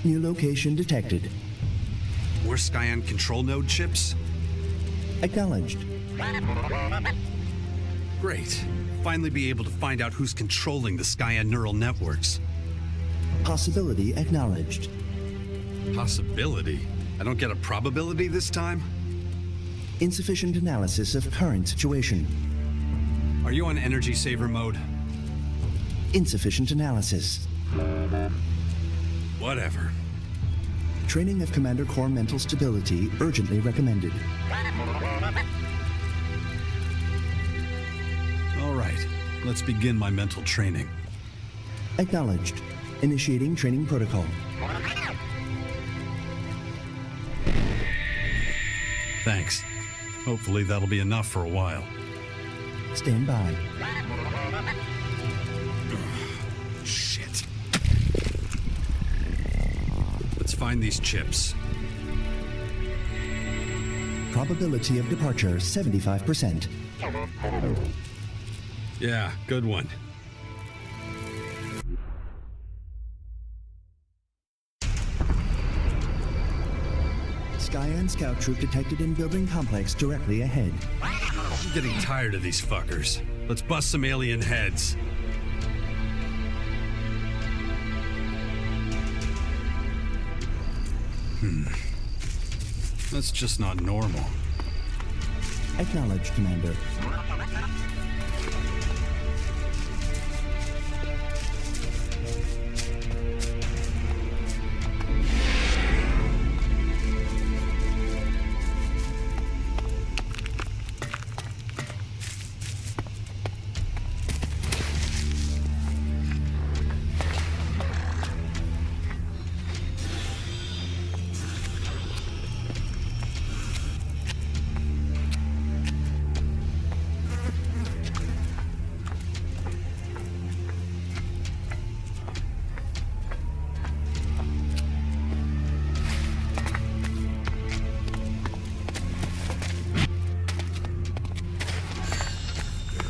New location detected. More Skyan control node chips? Acknowledged. Great. Finally be able to find out who's controlling the Skyan neural networks. Possibility acknowledged. Possibility? I don't get a probability this time? Insufficient analysis of current situation. Are you on energy saver mode? Insufficient analysis. Whatever. Training of Commander Core mental stability urgently recommended. All right, let's begin my mental training. Acknowledged. Initiating training protocol. Thanks. Hopefully that'll be enough for a while. Stand by. Shit. Let's find these chips. Probability of departure 75%. Yeah, good one. Skyan scout troop detected in building complex directly ahead. I'm getting tired of these fuckers. Let's bust some alien heads. That's just not normal. Acknowledged, Commander.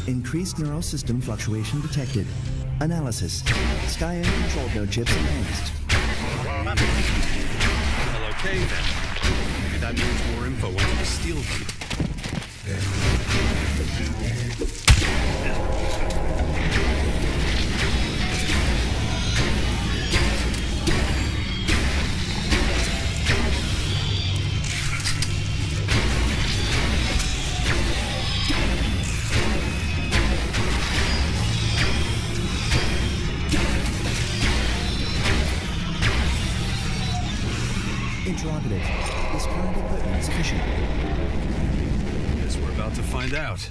Increased neural system fluctuation detected. Analysis. Skyan control node chips enhanced. Well, okay then. Maybe that means more info once we steal them. Interrogative. Is current equipment sufficient? Guess we're about to find out.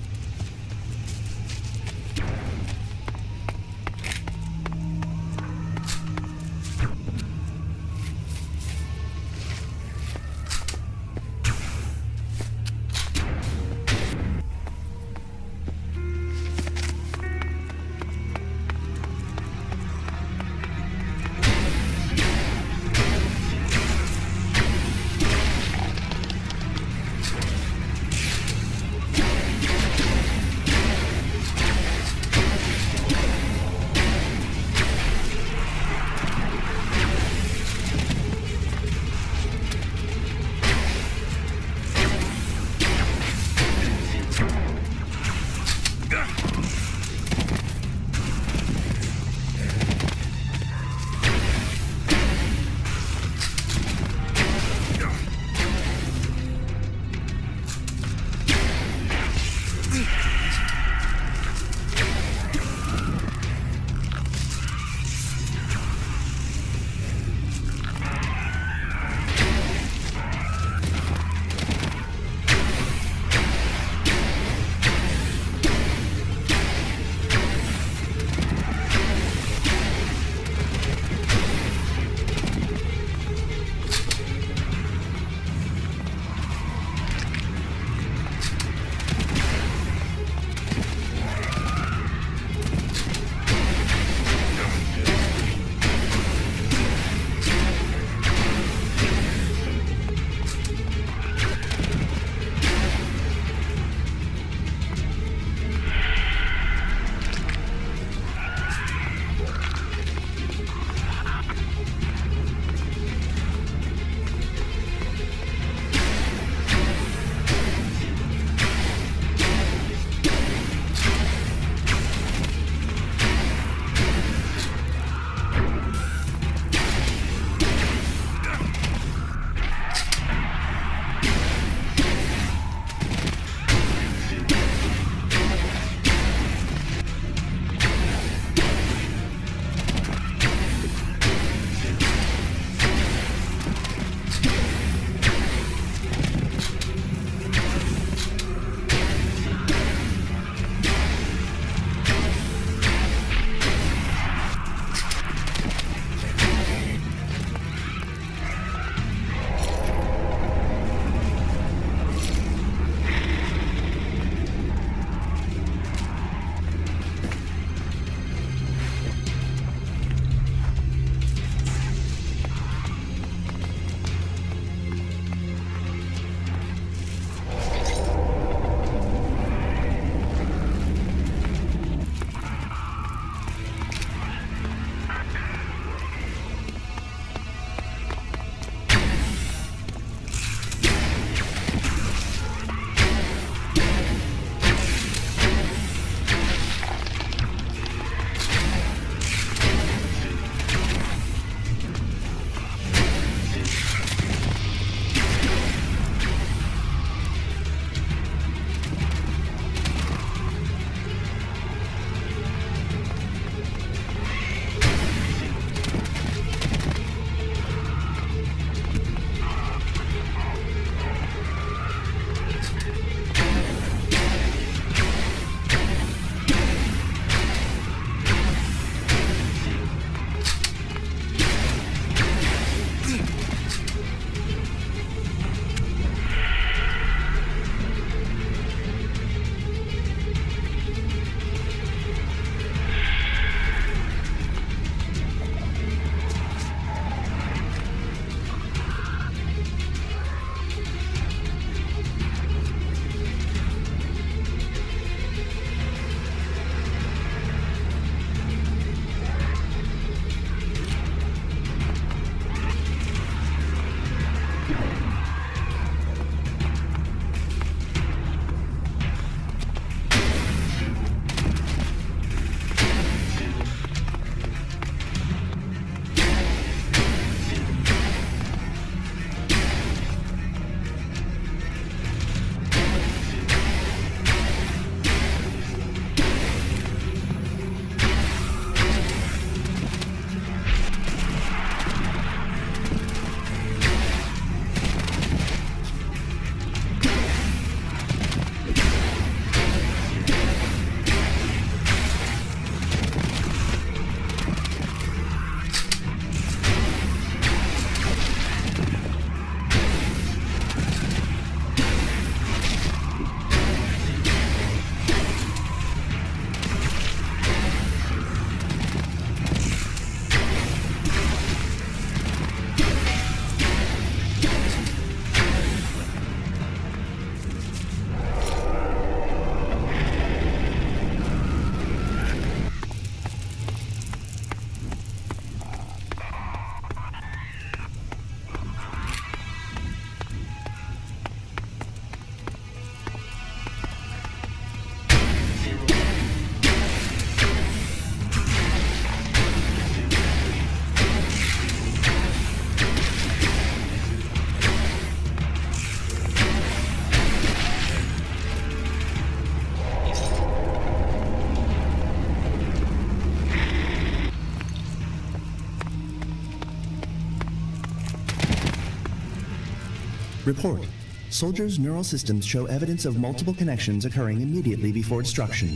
Report. Soldiers' neural systems show evidence of multiple connections occurring immediately before destruction.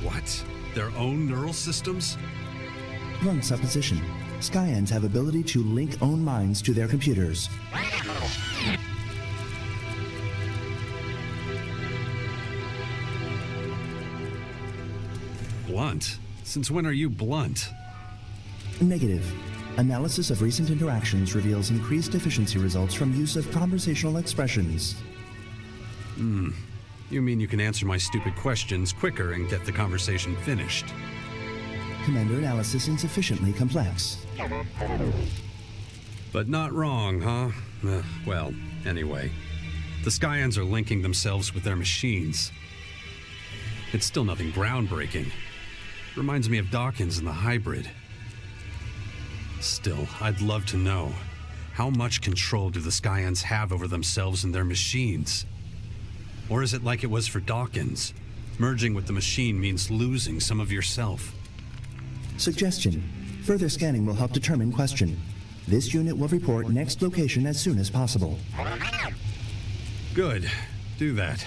What? Their own neural systems? Run supposition. Skyands have ability to link own minds to their computers. Blunt? Since when are you blunt? Negative. Analysis of recent interactions reveals increased efficiency results from use of conversational expressions. You mean you can answer my stupid questions quicker and get the conversation finished? Commander, analysis insufficiently complex. But not wrong, huh? Well, anyway. The Skyands are linking themselves with their machines. It's still nothing groundbreaking. Reminds me of Dawkins and the hybrid. Still, I'd love to know. How much control do the Skyands have over themselves and their machines? Or is it like it was for Dawkins? Merging with the machine means losing some of yourself. Suggestion. Further scanning will help determine question. This unit will report next location as soon as possible. Good. Do that.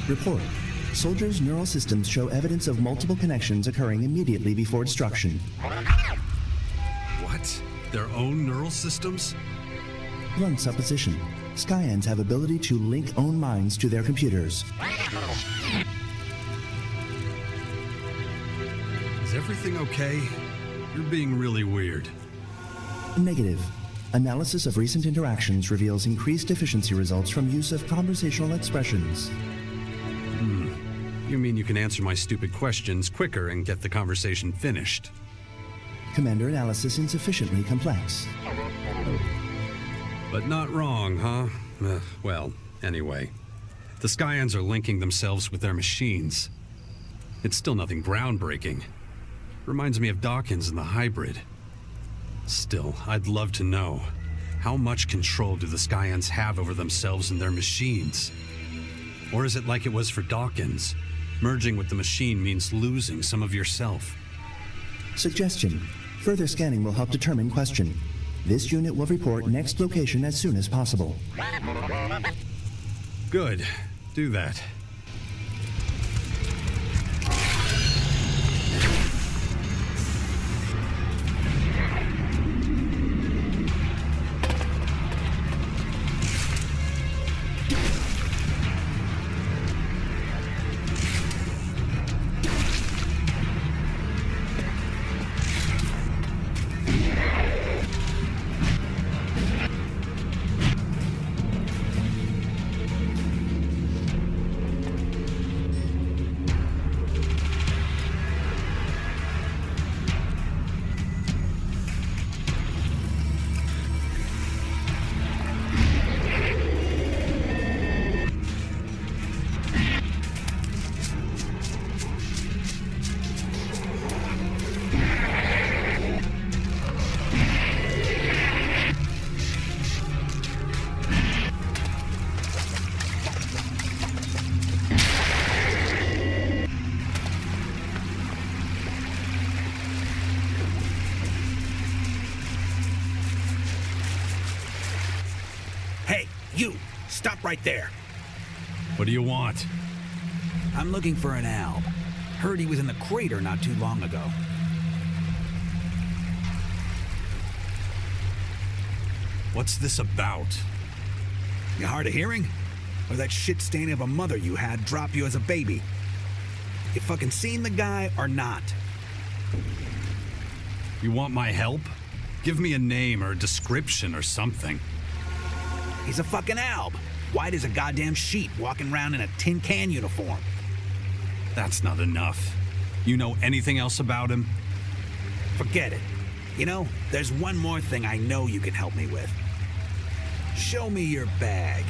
Report. Soldiers' neural systems show evidence of multiple connections occurring immediately before destruction. What? Their own neural systems? Run supposition. Skyands have ability to link own minds to their computers. Is everything okay? You're being really weird. Negative. Analysis of recent interactions reveals increased efficiency results from use of conversational expressions. You mean you can answer my stupid questions quicker and get the conversation finished? Commander, analysis insufficiently complex. But not wrong, huh? Well, anyway. The Skyands are linking themselves with their machines. It's still nothing groundbreaking. Reminds me of Dawkins and the hybrid. Still, I'd love to know, how much control do the Skyands have over themselves and their machines? Or is it like it was for Dawkins? Merging with the machine means losing some of yourself. Suggestion. Further scanning will help determine question. This unit will report next location as soon as possible. Good. Do that. Hey, you! Stop right there! What do you want? I'm looking for an Alb. Heard he was in the crater not too long ago. What's this about? You hard of hearing? Or that shit stain of a mother you had drop you as a baby? You fucking seen the guy or not? You want my help? Give me a name or a description or something. He's a fucking Alb. White as a goddamn sheet, walking around in a tin can uniform. That's not enough. You know anything else about him? Forget it. You know, there's one more thing I know you can help me with. Show me your bag.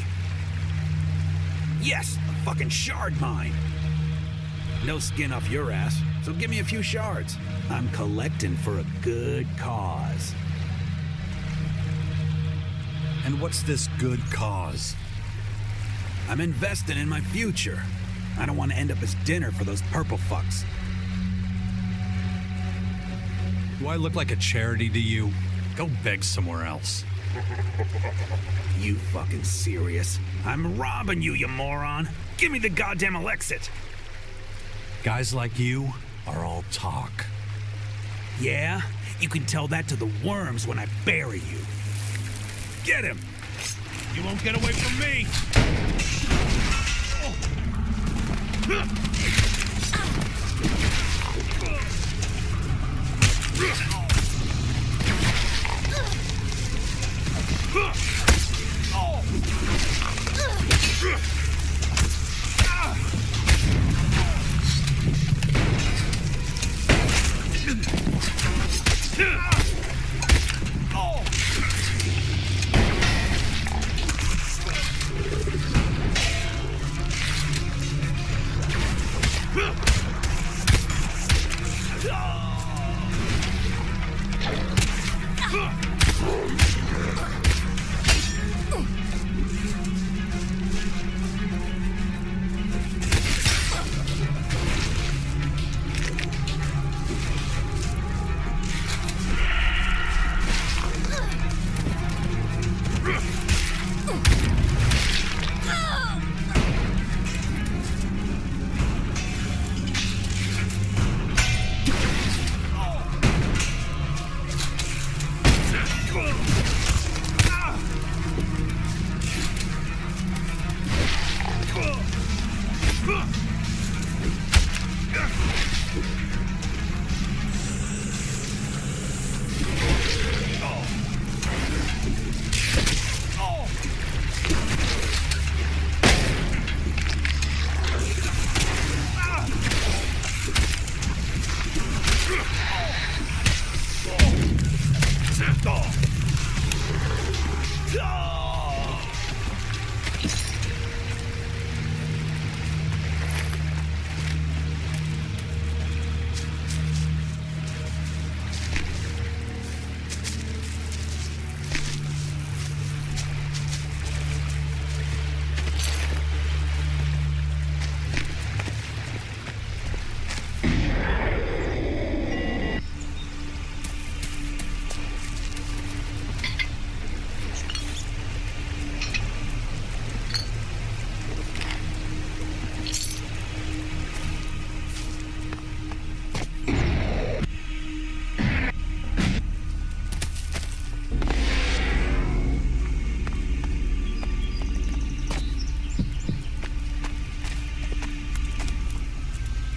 Yes, a fucking shard mine. No skin off your ass, so give me a few shards. I'm collecting for a good cause. And what's this good cause? I'm investing in my future. I don't want to end up as dinner for those purple fucks. Do I look like a charity to you? Go beg somewhere else. You fucking serious? I'm robbing you, you moron! Give me the goddamn Elexit! Guys like you are all talk. Yeah? You can tell that to the worms when I bury you. Get him! You won't get away from me!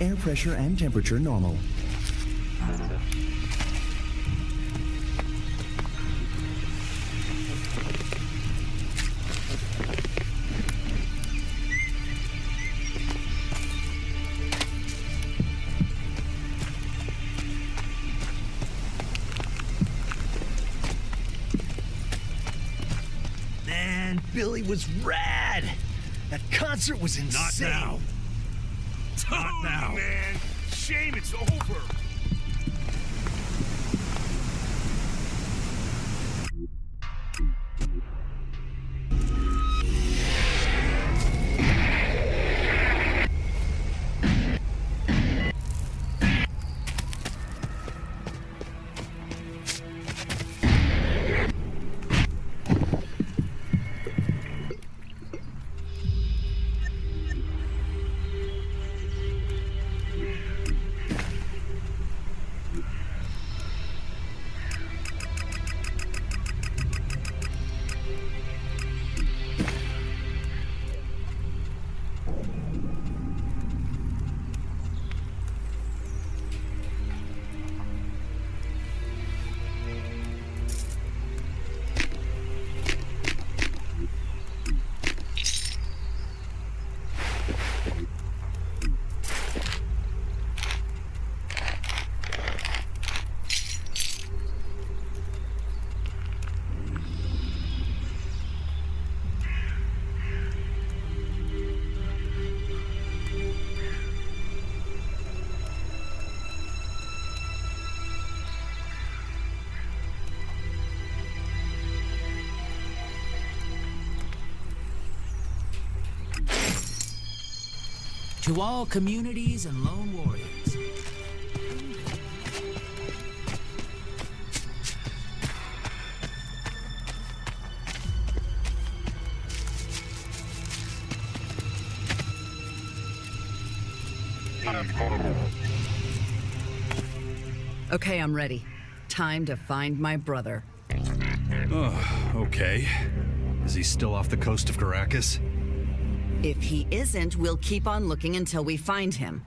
Air pressure and temperature normal. Man, Billy was rad! That concert was insane! Not now. Not now. Man. Shame it's over. To all communities and lone warriors. Okay, I'm ready. Time to find my brother. Oh, okay. Is he still off the coast of Caracas? If he isn't, we'll keep on looking until we find him.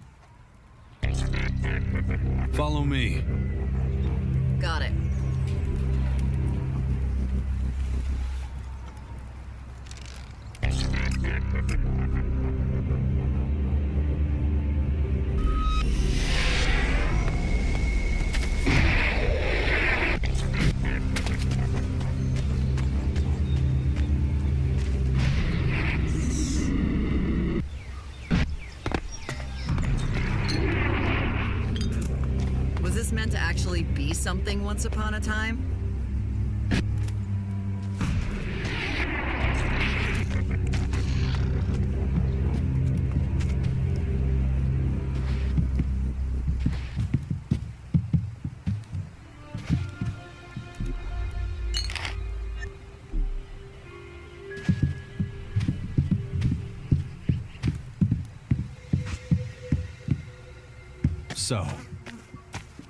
Follow me. Got it. Was this meant to actually be something once upon a time? So,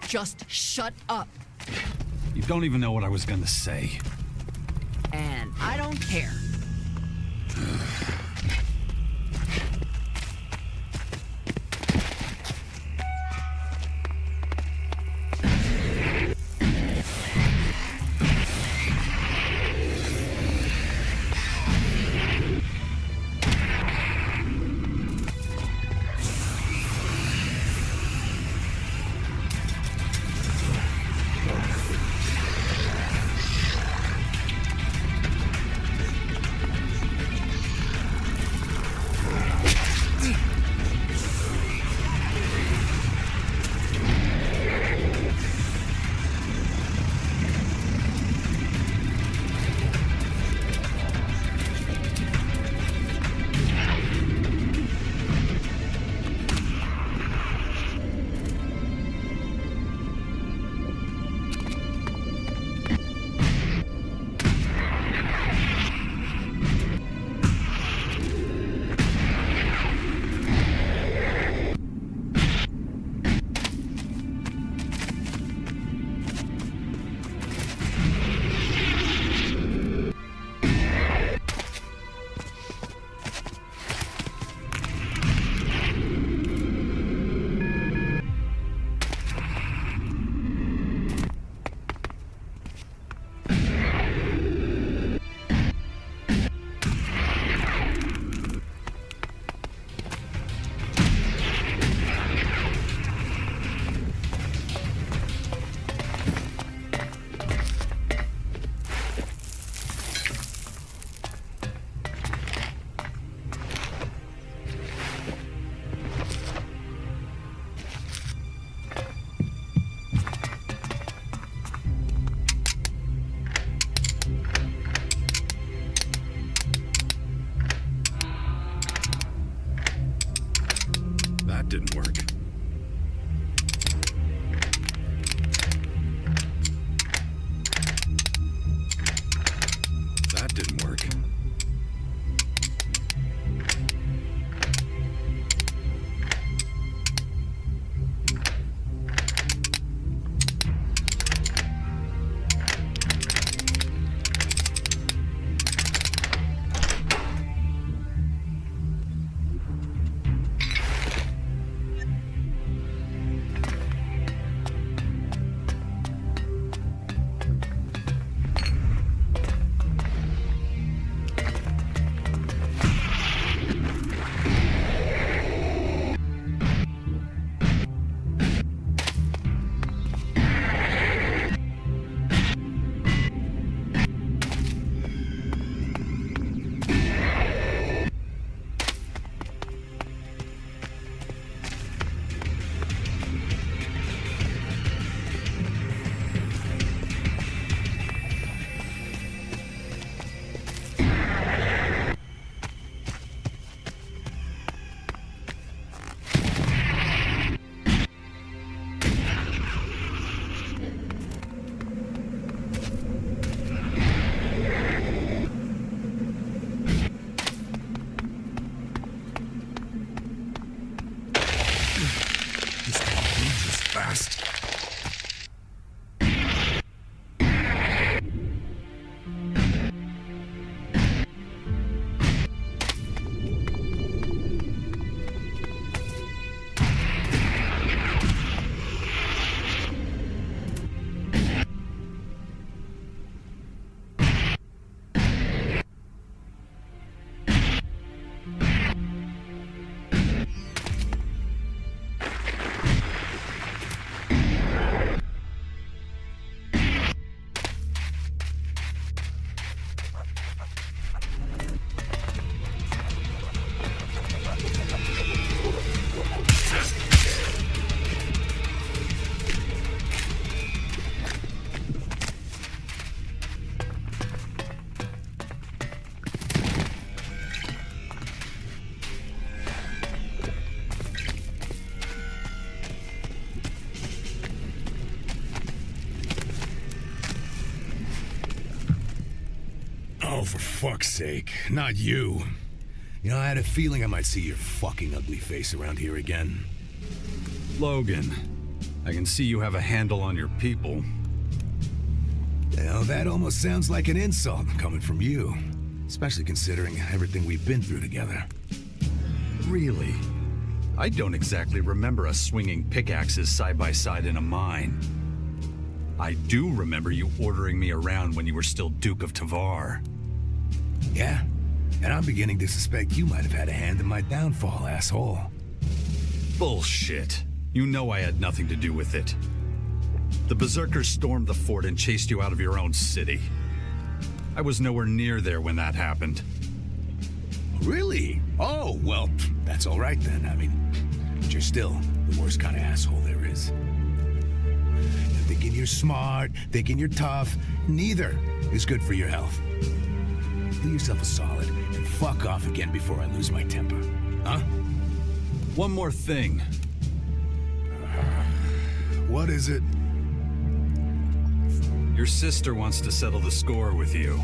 Just shut up. you don't even know what I was gonna say. And I don't care. fast. Oh, for fuck's sake, not you. You know, I had a feeling I might see your fucking ugly face around here again. Logan, I can see you have a handle on your people. Well, that almost sounds like an insult coming from you. Especially considering everything we've been through together. Really? I don't exactly remember us swinging pickaxes side by side in a mine. I do remember you ordering me around when you were still Duke of Tavar. Yeah, and I'm beginning to suspect you might have had a hand in my downfall, asshole. Bullshit. You know I had nothing to do with it. The Berserkers stormed the fort and chased you out of your own city. I was nowhere near there when that happened. Really? Oh, well, that's all right then. I mean, but you're still the worst kind of asshole there is. You're thinking you're smart, thinking you're tough, neither is good for your health. Do yourself a solid and fuck off again before I lose my temper. Huh? One more thing. What is it? Your sister wants to settle the score with you.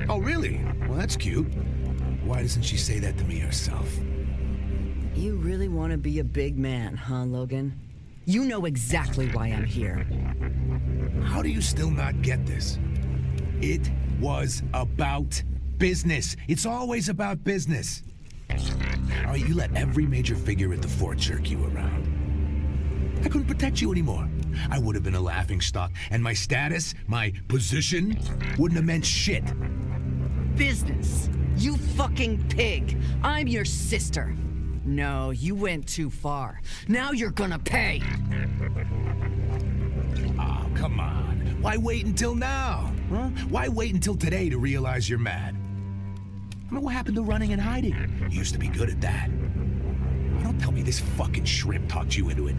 Oh, really? Well, that's cute. Why doesn't she say that to me herself? You really want to be a big man, huh, Logan? You know exactly why I'm here. How do you still not get this? It was about business. It's always about business. All right, you let every major figure at the fort jerk you around. I couldn't protect you anymore. I would have been a laughingstock, and my status, my position, wouldn't have meant shit. Business. You fucking pig. I'm your sister. No, you went too far. Now you're gonna pay. Oh, come on. Why wait until now? Huh? Why wait until today to realize you're mad? I mean, what happened to running and hiding? You used to be good at that. Don't tell me this fucking shrimp talked you into it.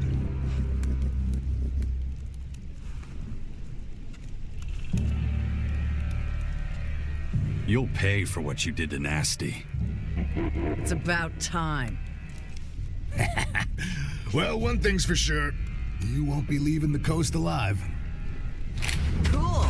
You'll pay for what you did to Nasty. It's about time. Well, one thing's for sure. You won't be leaving the coast alive. Cool.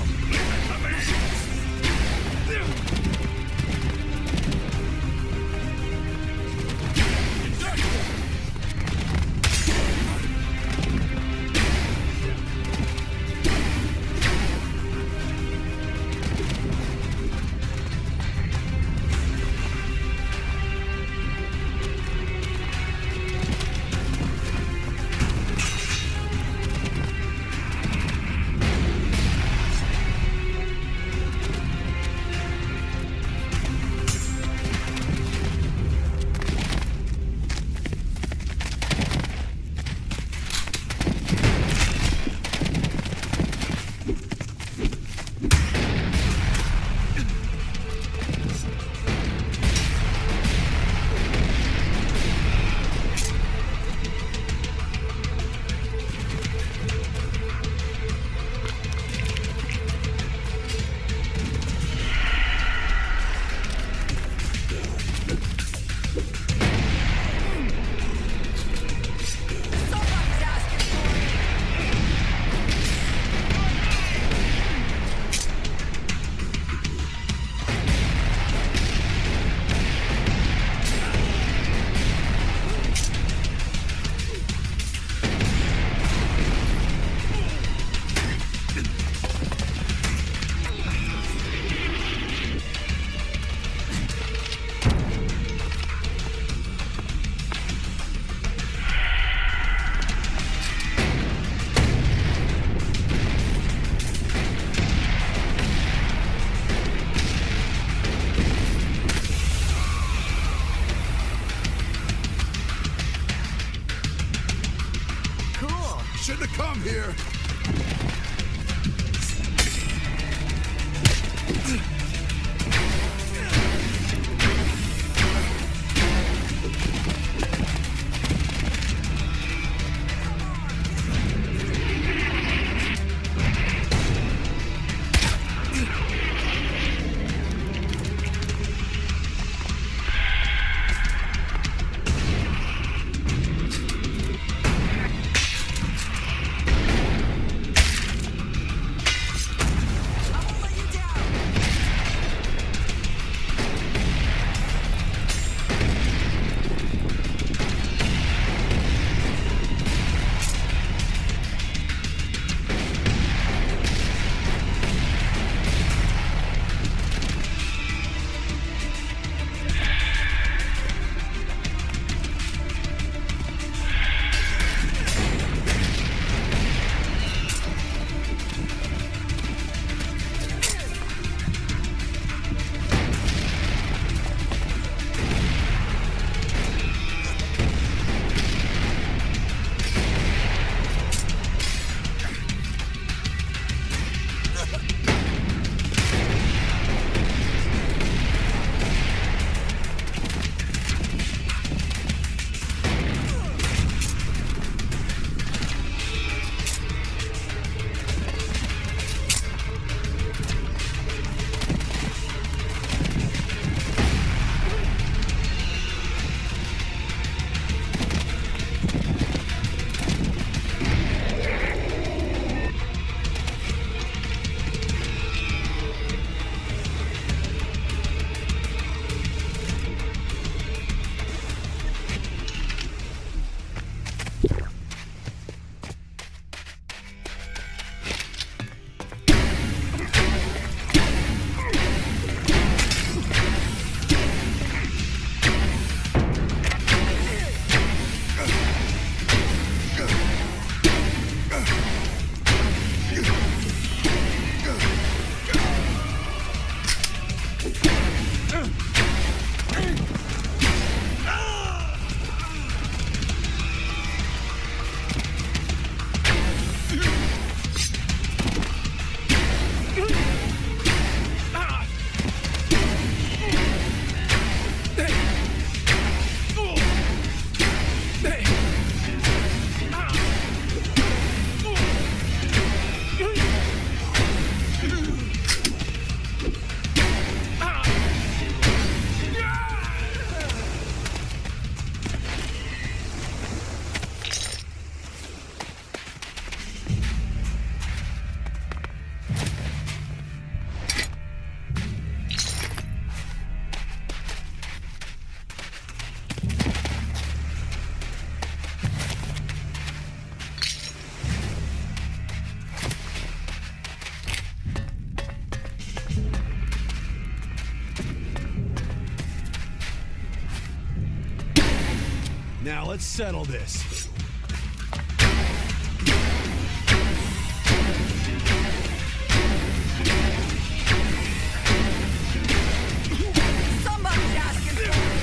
shouldn't have come here. Now let's settle this. Somebody's asking for it.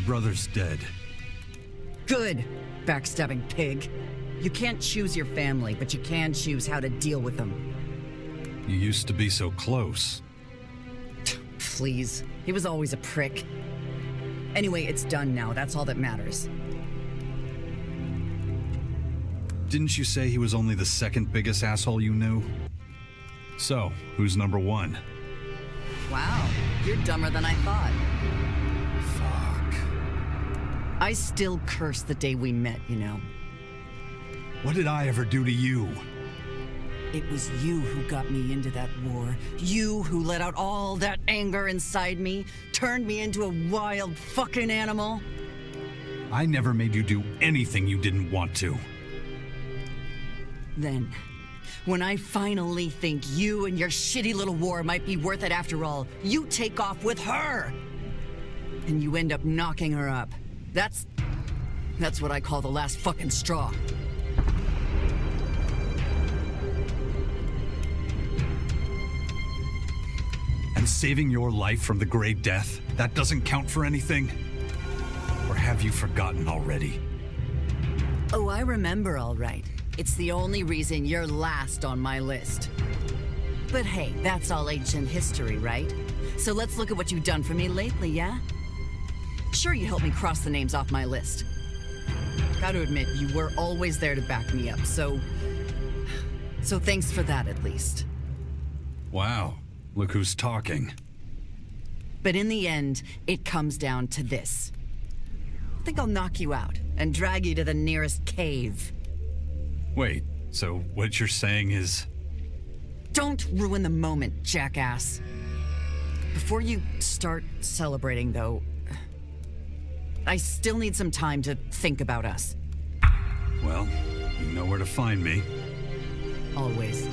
brother's dead. Good, backstabbing pig. You can't choose your family, but you can choose how to deal with them. You used to be so close. Please, he was always a prick. Anyway, it's done now, that's all that matters. Didn't you say he was only the second biggest asshole you knew? So, who's number one? Wow, you're dumber than I thought. Fuck. I still curse the day we met, you know. What did I ever do to you? It was you who got me into that war. You who let out all that anger inside me, turned me into a wild fucking animal. I never made you do anything you didn't want to. Then, when I finally think you and your shitty little war might be worth it after all, you take off with her! And you end up knocking her up. That's what I call the last fucking straw. And saving your life from the Grey Death, that doesn't count for anything? Or have you forgotten already? Oh, I remember all right. It's the only reason you're last on my list. But hey, that's all ancient history, right? So let's look at what you've done for me lately, yeah? Sure, you helped me cross the names off my list. Gotta admit, you were always there to back me up, so thanks for that at least. Wow, look who's talking. But in the end, it comes down to this. I think I'll knock you out and drag you to the nearest cave. Wait, so what you're saying is... Don't ruin the moment, jackass. Before you start celebrating, though, I still need some time to think about us. Well, you know where to find me. Always.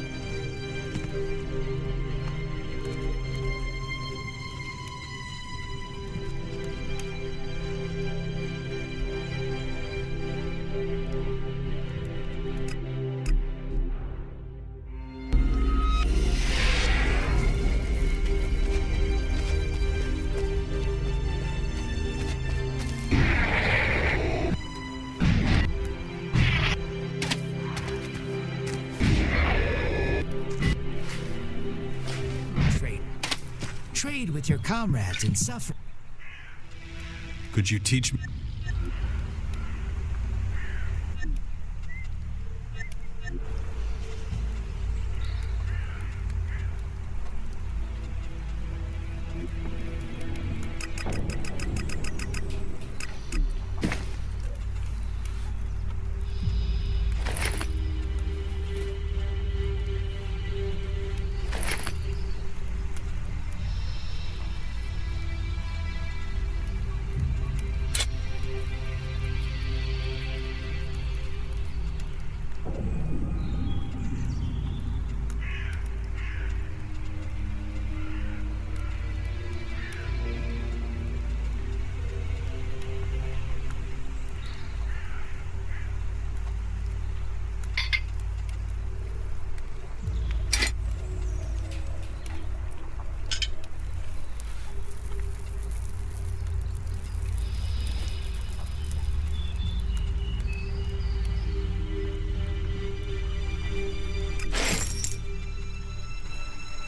Trade with your comrades in suffering. Could you teach me?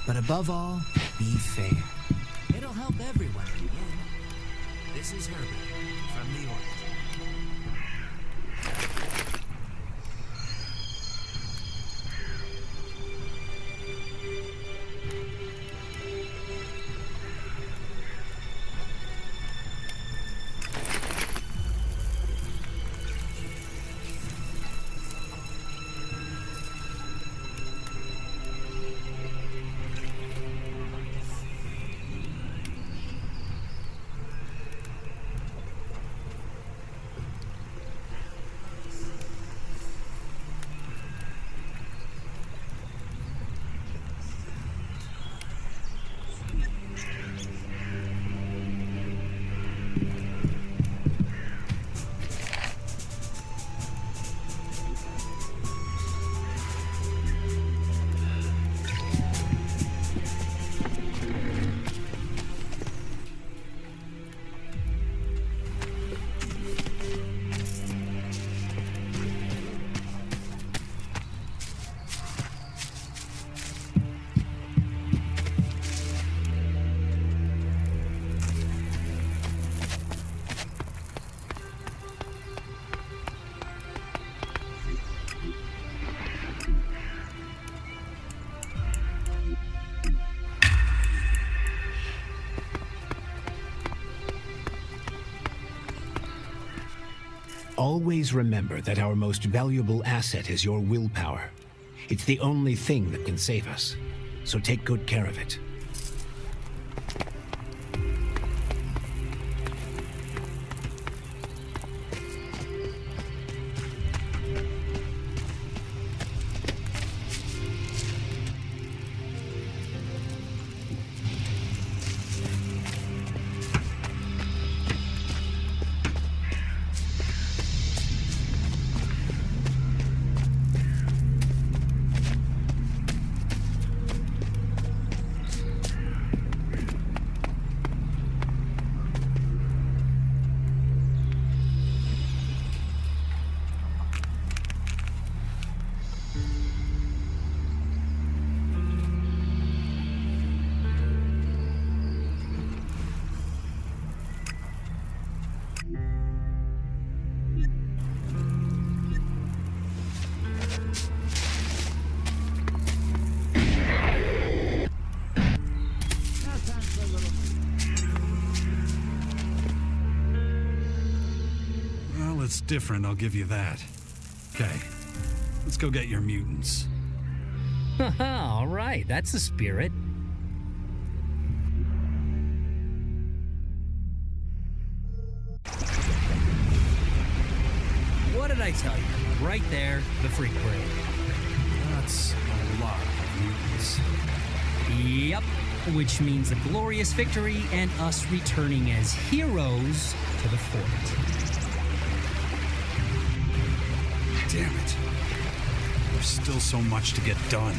But above all, be fair. It'll help everyone in the end. This is Herbert from the Orbit. Always remember that our most valuable asset is your willpower. It's the only thing that can save us. So take good care of it. It's different, I'll give you that. Okay, let's go get your mutants. All right, that's the spirit. What did I tell you? Right there, the freak parade. That's a lot of mutants. Yep, which means a glorious victory and us returning as heroes to the fort. Damn it. There's still so much to get done.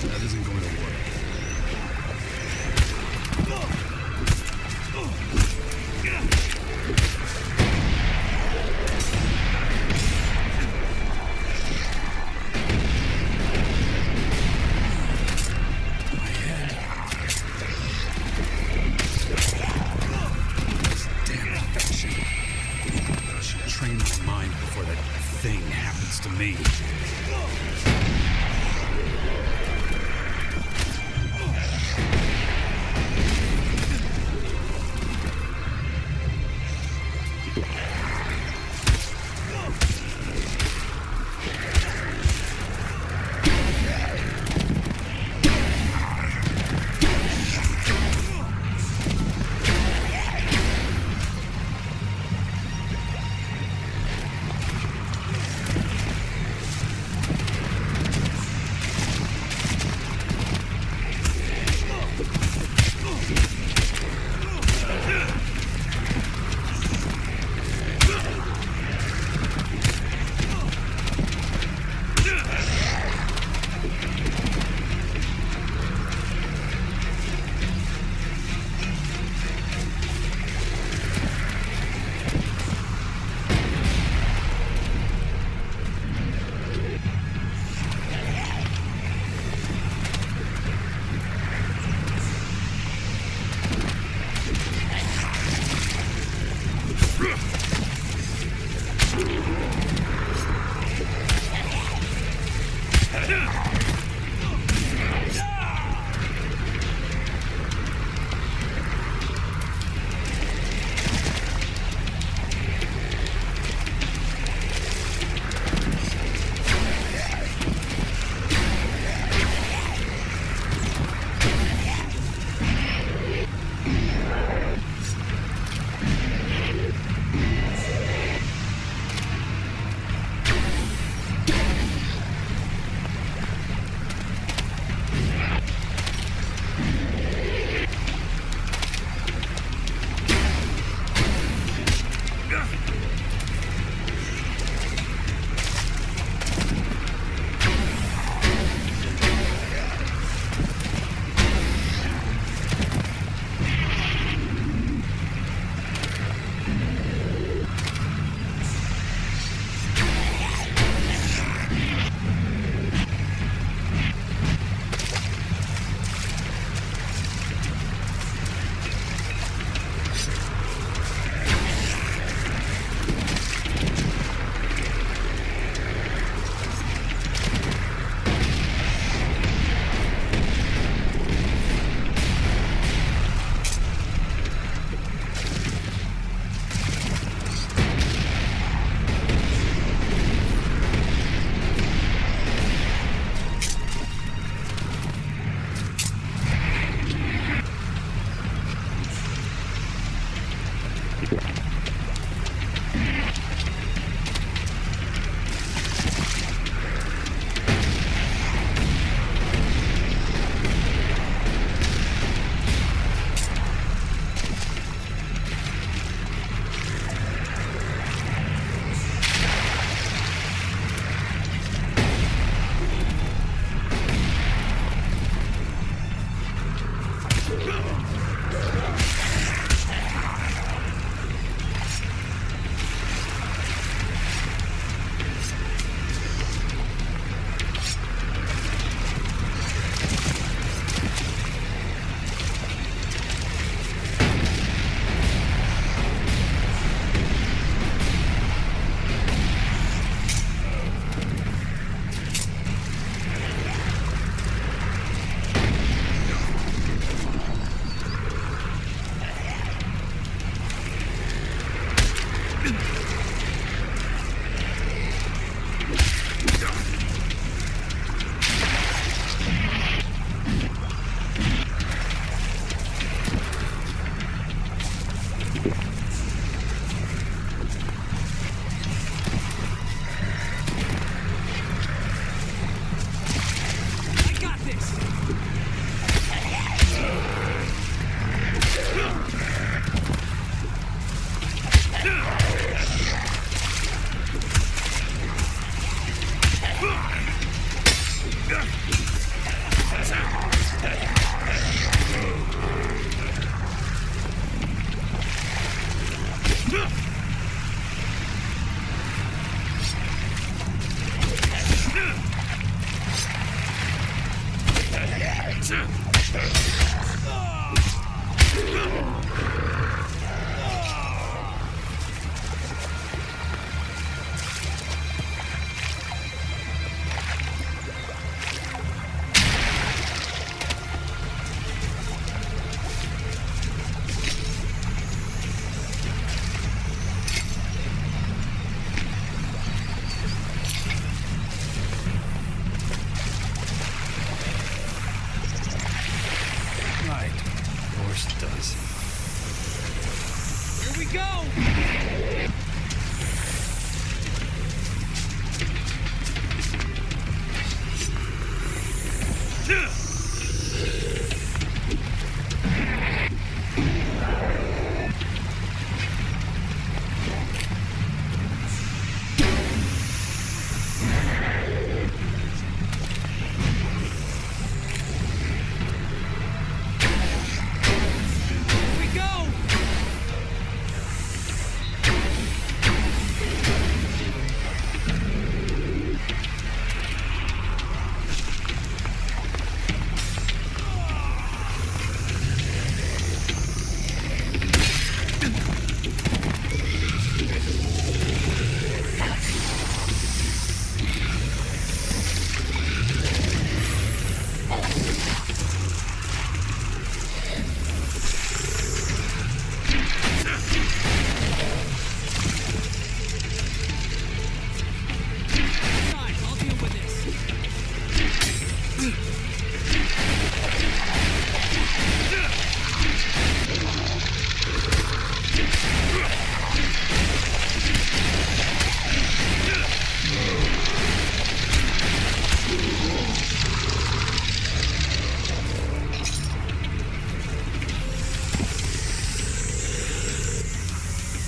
That isn't going to work. Me.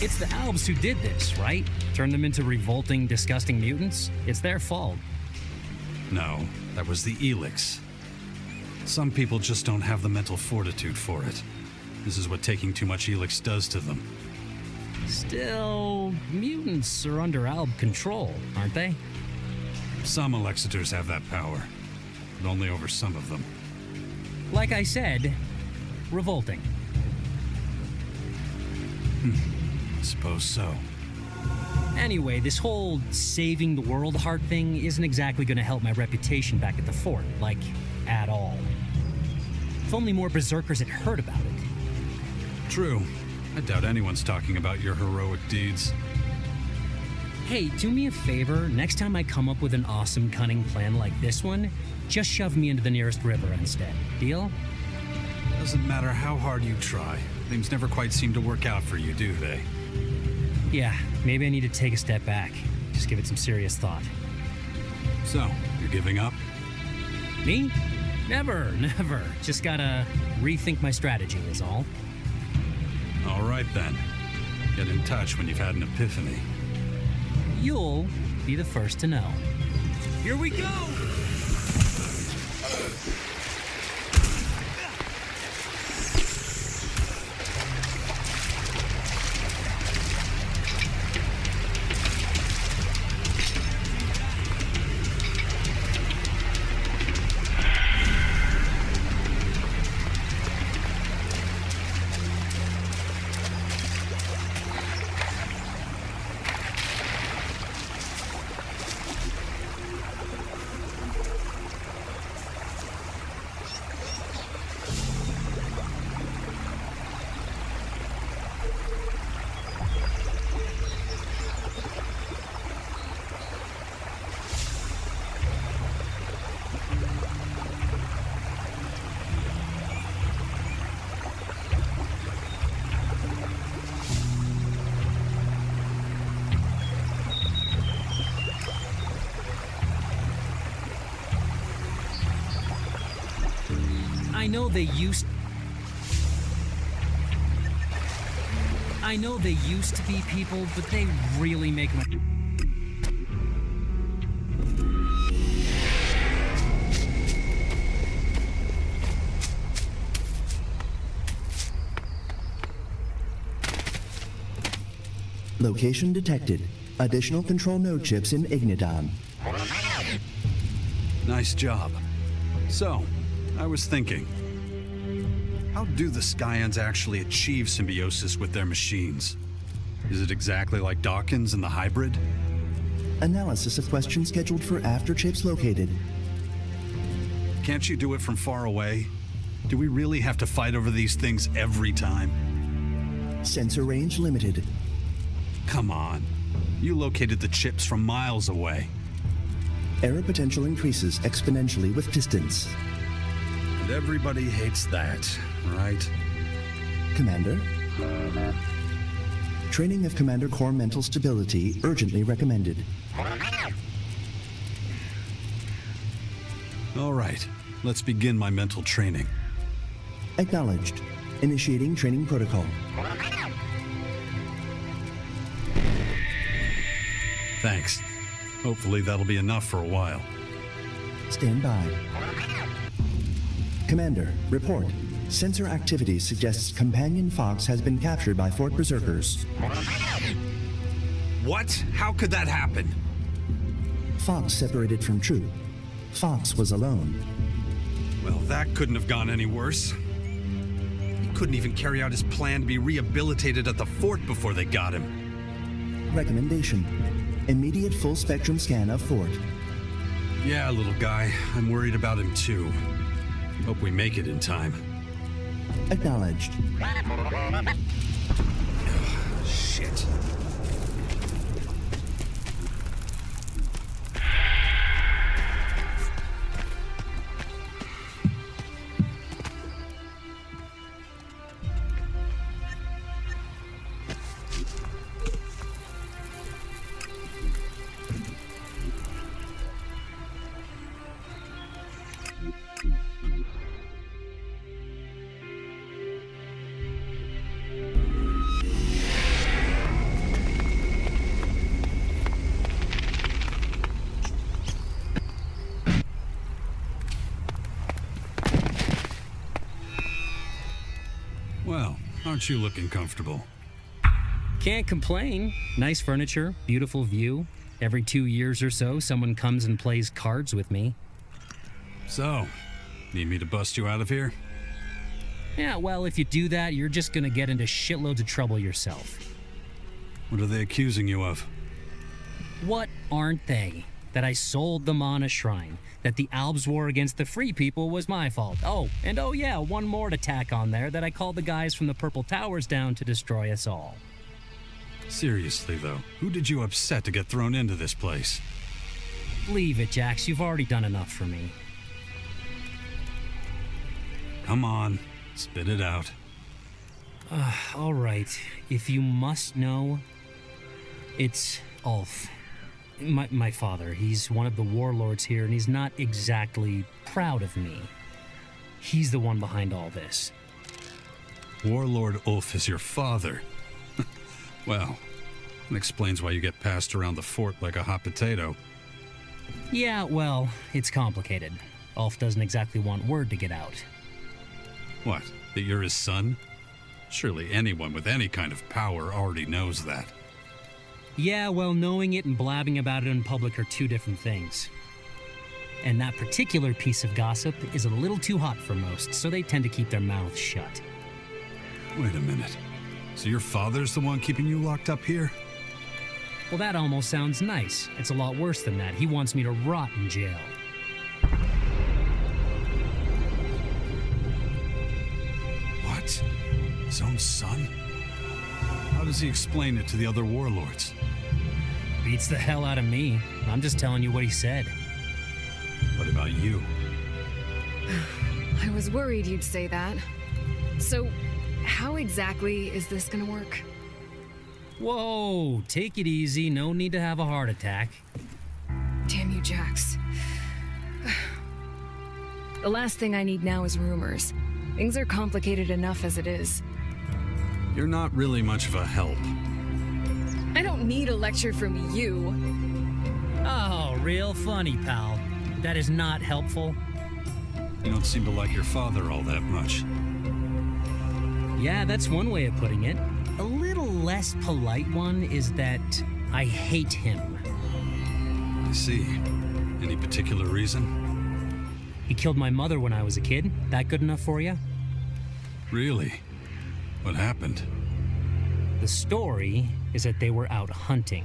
It's the Albs who did this, right? Turned them into revolting, disgusting mutants? It's their fault. No, that was the ELEX. Some people just don't have the mental fortitude for it. This is what taking too much ELEX does to them. Still, mutants are under Alb control, aren't they? Some Elexitors have that power, but only over some of them. Like I said, revolting. Suppose so. Anyway, this whole saving the world heart thing isn't exactly gonna help my reputation back at the fort, like, at all. If only more berserkers had heard about it. True. I doubt anyone's talking about your heroic deeds. Hey, do me a favor, next time I come up with an awesome, cunning plan like this one, just shove me into the nearest river instead. Deal? Doesn't matter how hard you try. Things never quite seem to work out for you, do they? Yeah, maybe I need to take a step back. Just give it some serious thought. So, you're giving up? Me? Never. Just gotta rethink my strategy is all. All right then. Get in touch when you've had an epiphany. You'll be the first to know. Here we go! I know they used to be people, but they really make my... Location detected. Additional control node chips in Igniton. Nice job. So, I was thinking, how do the Skyands actually achieve symbiosis with their machines? Is it exactly like Dawkins and the hybrid? Analysis of question scheduled for after chips located. Can't you do it from far away? Do we really have to fight over these things every time? Sensor range limited. Come on. You located the chips from miles away. Error potential increases exponentially with distance. And everybody hates that, right? Commander? Training of Commander Core mental stability urgently recommended. All right, let's begin my mental training. Acknowledged. Initiating training protocol. Thanks. Hopefully that'll be enough for a while. Stand by. Commander, report. Sensor activity suggests Companion Fox has been captured by Fort Berserkers. What? How could that happen? Fox separated from True. Fox was alone. Well, that couldn't have gone any worse. He couldn't even carry out his plan to be rehabilitated at the fort before they got him. Recommendation. Immediate full-spectrum scan of Fort. Yeah, little guy. I'm worried about him too. Hope we make it in time. Acknowledged. Shit. Well, aren't you looking comfortable? Can't complain. Nice furniture, beautiful view. Every 2 years or so, someone comes and plays cards with me. So, need me to bust you out of here? Yeah, well, if you do that, you're just gonna get into shitloads of trouble yourself. What are they accusing you of? What aren't they? That I sold them on a shrine. That the Albs war against the free people was my fault. Oh, and oh yeah, one more to tack on there, that I called the guys from the Purple Towers down to destroy us all. Seriously, though, who did you upset to get thrown into this place? Leave it, Jax. You've already done enough for me. Come on, spit it out. All right. If you must know, it's Ulf. My father. He's one of the warlords here, and he's not exactly proud of me. He's the one behind all this. Warlord Ulf is your father. Well, that explains why you get passed around the fort like a hot potato. Yeah, well, it's complicated. Ulf doesn't exactly want word to get out. What, that you're his son? Surely anyone with any kind of power already knows that. Yeah, well, knowing it and blabbing about it in public are two different things. And that particular piece of gossip is a little too hot for most, so they tend to keep their mouths shut. Wait a minute. So your father's the one keeping you locked up here? Well, that almost sounds nice. It's a lot worse than that. He wants me to rot in jail. What? His own son? How does he explain it to the other warlords? Beats the hell out of me. I'm just telling you what he said. What about you? I was worried you'd say that. So, how exactly is this gonna work? Whoa, take it easy. No need to have a heart attack. Damn you, Jax. The last thing I need now is rumors. Things are complicated enough as it is. You're not really much of a help. I don't need a lecture from you. Oh, real funny, pal. That is not helpful. You don't seem to like your father all that much. Yeah, that's one way of putting it. A little less polite one is that I hate him. I see. Any particular reason? He killed my mother when I was a kid. That good enough for you? Really? What happened? The story is that they were out hunting.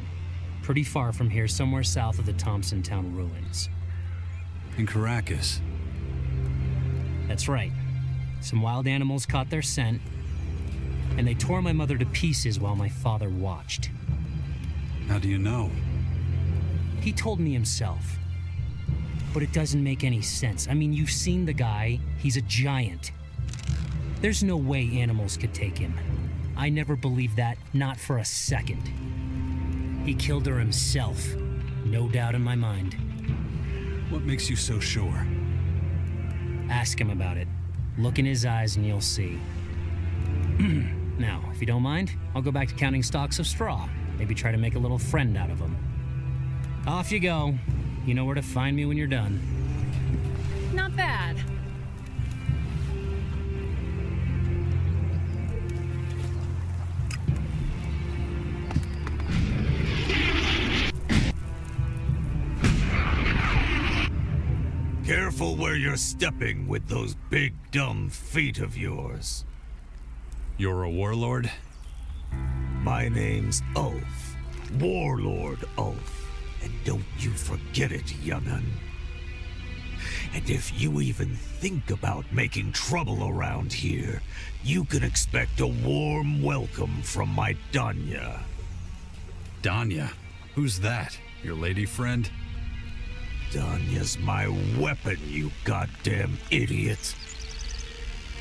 Pretty far from here, somewhere south of the Thompson Town ruins. In Caracas? That's right. Some wild animals caught their scent, and they tore my mother to pieces while my father watched. How do you know? He told me himself. But it doesn't make any sense. I mean, you've seen the guy. He's a giant. There's no way animals could take him. I never believed that, not for a second. He killed her himself. No doubt in my mind. What makes you so sure? Ask him about it. Look in his eyes and you'll see. Now, if you don't mind, I'll go back to counting stalks of straw. Maybe try to make a little friend out of them. Off you go. You know where to find me when you're done. Not bad. Careful where you're stepping with those big dumb feet of yours. You're a warlord? My name's Ulf. Warlord Ulf. And don't you forget it, young'un. And if you even think about making trouble around here, you can expect a warm welcome from my Danya. Danya? Who's that? Your lady friend? Danya's my weapon, you goddamn idiot.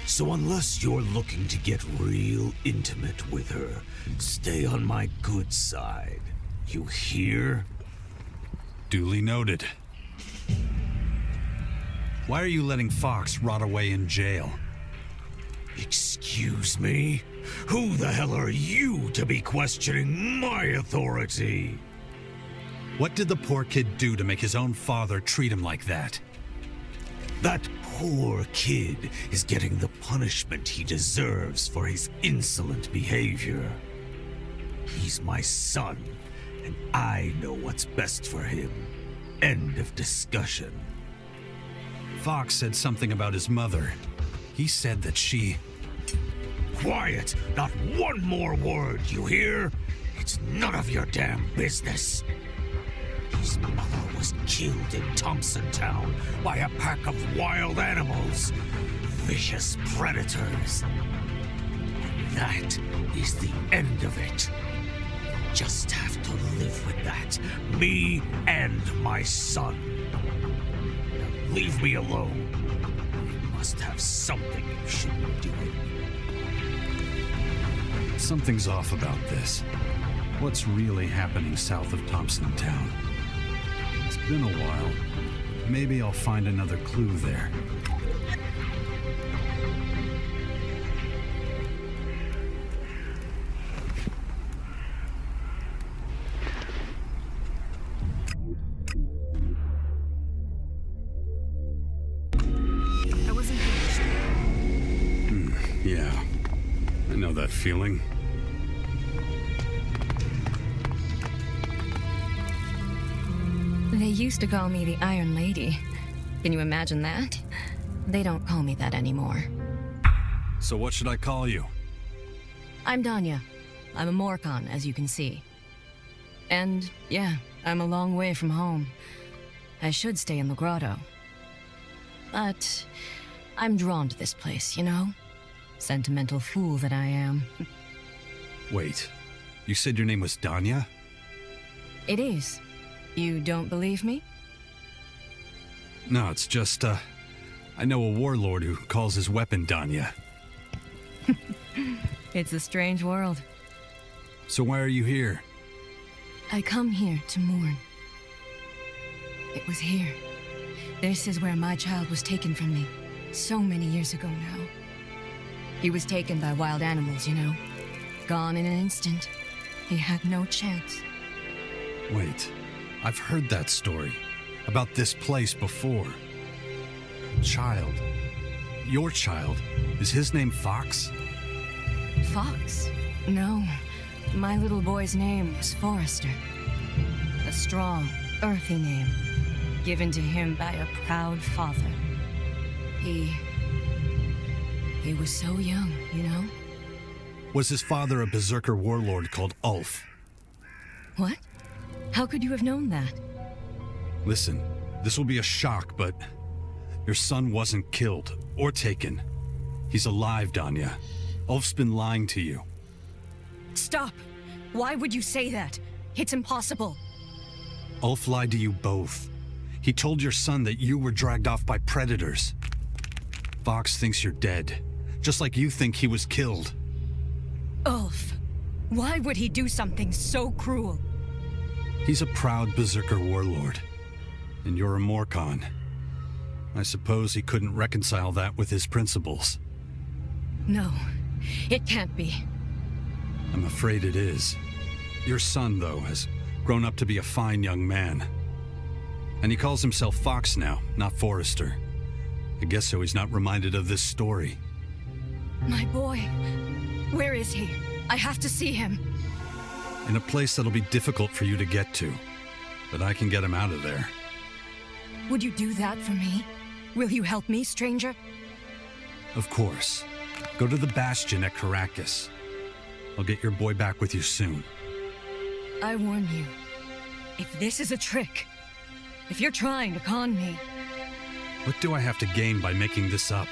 So unless you're looking to get real intimate with her, stay on my good side. You hear? Duly noted. Why are you letting Fox rot away in jail? Excuse me? Who the hell are you to be questioning my authority? What did the poor kid do to make his own father treat him like that? That poor kid is getting the punishment he deserves for his insolent behavior. He's my son, and I know what's best for him. End of discussion. Fox said something about his mother. He said that she... Quiet! Not one more word, you hear? It's none of your damn business. His mother was killed in Thompson Town by a pack of wild animals. Vicious predators. And that is the end of it. You'll just have to live with that. Me and my son. Now leave me alone. You must have something you shouldn't be doing. Something's off about this. What's really happening south of Thompson Town? It's been a while. Maybe I'll find another clue there. I wasn't finished. Yeah. I know that feeling. They used to call me the Iron Lady. Can you imagine that? They don't call me that anymore. So what should I call you? I'm Danya. I'm a Morcon, as you can see. And, yeah, I'm a long way from home. I should stay in the grotto. But I'm drawn to this place, you know? Sentimental fool that I am. Wait, you said your name was Danya? It is. You don't believe me? No, it's just, I know a warlord who calls his weapon Danya. It's a strange world. So why are you here? I come here to mourn. It was here. This is where my child was taken from me. So many years ago now. He was taken by wild animals, you know. Gone in an instant. He had no chance. Wait, I've heard that story. About this place before. Child. Your child. Is his name Fox? Fox? No. My little boy's name was Forrester. A strong, earthy name, given to him by a proud father. He was so young, you know? Was his father a berserker warlord called Ulf? What? How could you have known that? Listen, this will be a shock, but your son wasn't killed or taken. He's alive, Danya. Ulf's been lying to you. Stop! Why would you say that? It's impossible. Ulf lied to you both. He told your son that you were dragged off by predators. Fox thinks you're dead, just like you think he was killed. Ulf, why would he do something so cruel? He's a proud berserker warlord, and you're a Morcon. I suppose he couldn't reconcile that with his principles. No, it can't be. I'm afraid it is. Your son, though, has grown up to be a fine young man. And he calls himself Fox now, not Forrester. I guess so he's not reminded of this story. My boy, where is he? I have to see him. In a place that'll be difficult for you to get to, but I can get him out of there. Would you do that for me? Will you help me, stranger? Of course. Go to the Bastion at Caracas. I'll get your boy back with you soon. I warn you, if this is a trick, if you're trying to con me... What do I have to gain by making this up?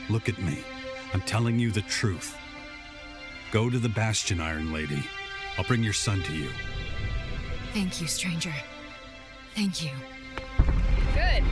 Look at me. I'm telling you the truth. Go to the Bastion, Iron Lady. I'll bring your son to you. Thank you, stranger. Thank you. Good.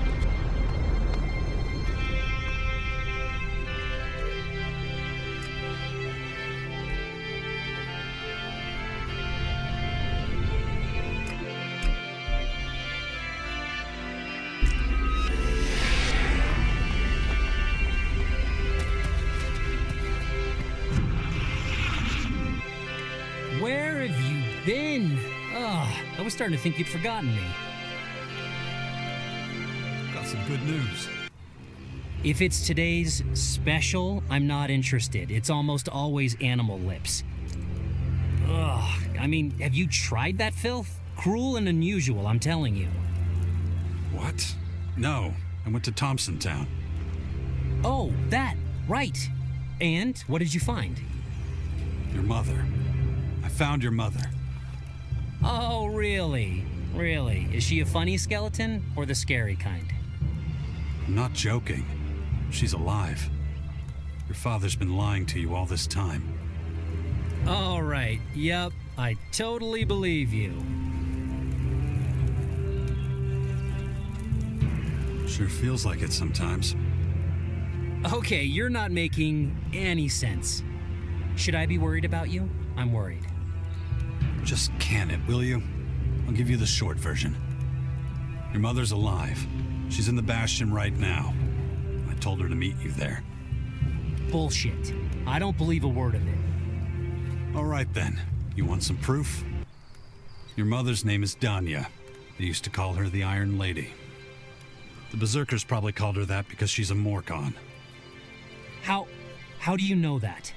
Where have you been? I was starting to think you'd forgotten me. Got some good news. If it's today's special, I'm not interested. It's almost always animal lips. Ugh, I mean, have you tried that filth? Cruel and unusual, I'm telling you. What? No, I went to Thompson Town. Oh, that, right. And what did you find? Your mother. I found your mother. Oh, really? Really? Is she a funny skeleton or the scary kind? I'm not joking. She's alive. Your father's been lying to you all this time. All right. Yep. I totally believe you. Sure feels like it sometimes. Okay, you're not making any sense. Should I be worried about you? I'm worried. Just can it, will you? I'll give you the short version. Your mother's alive. She's in the Bastion right now. I told her to meet you there. Bullshit. I don't believe a word of it. All right then. You want some proof? Your mother's name is Danya. They used to call her the Iron Lady. The Berserkers probably called her that because she's a Morcon. How do you know that?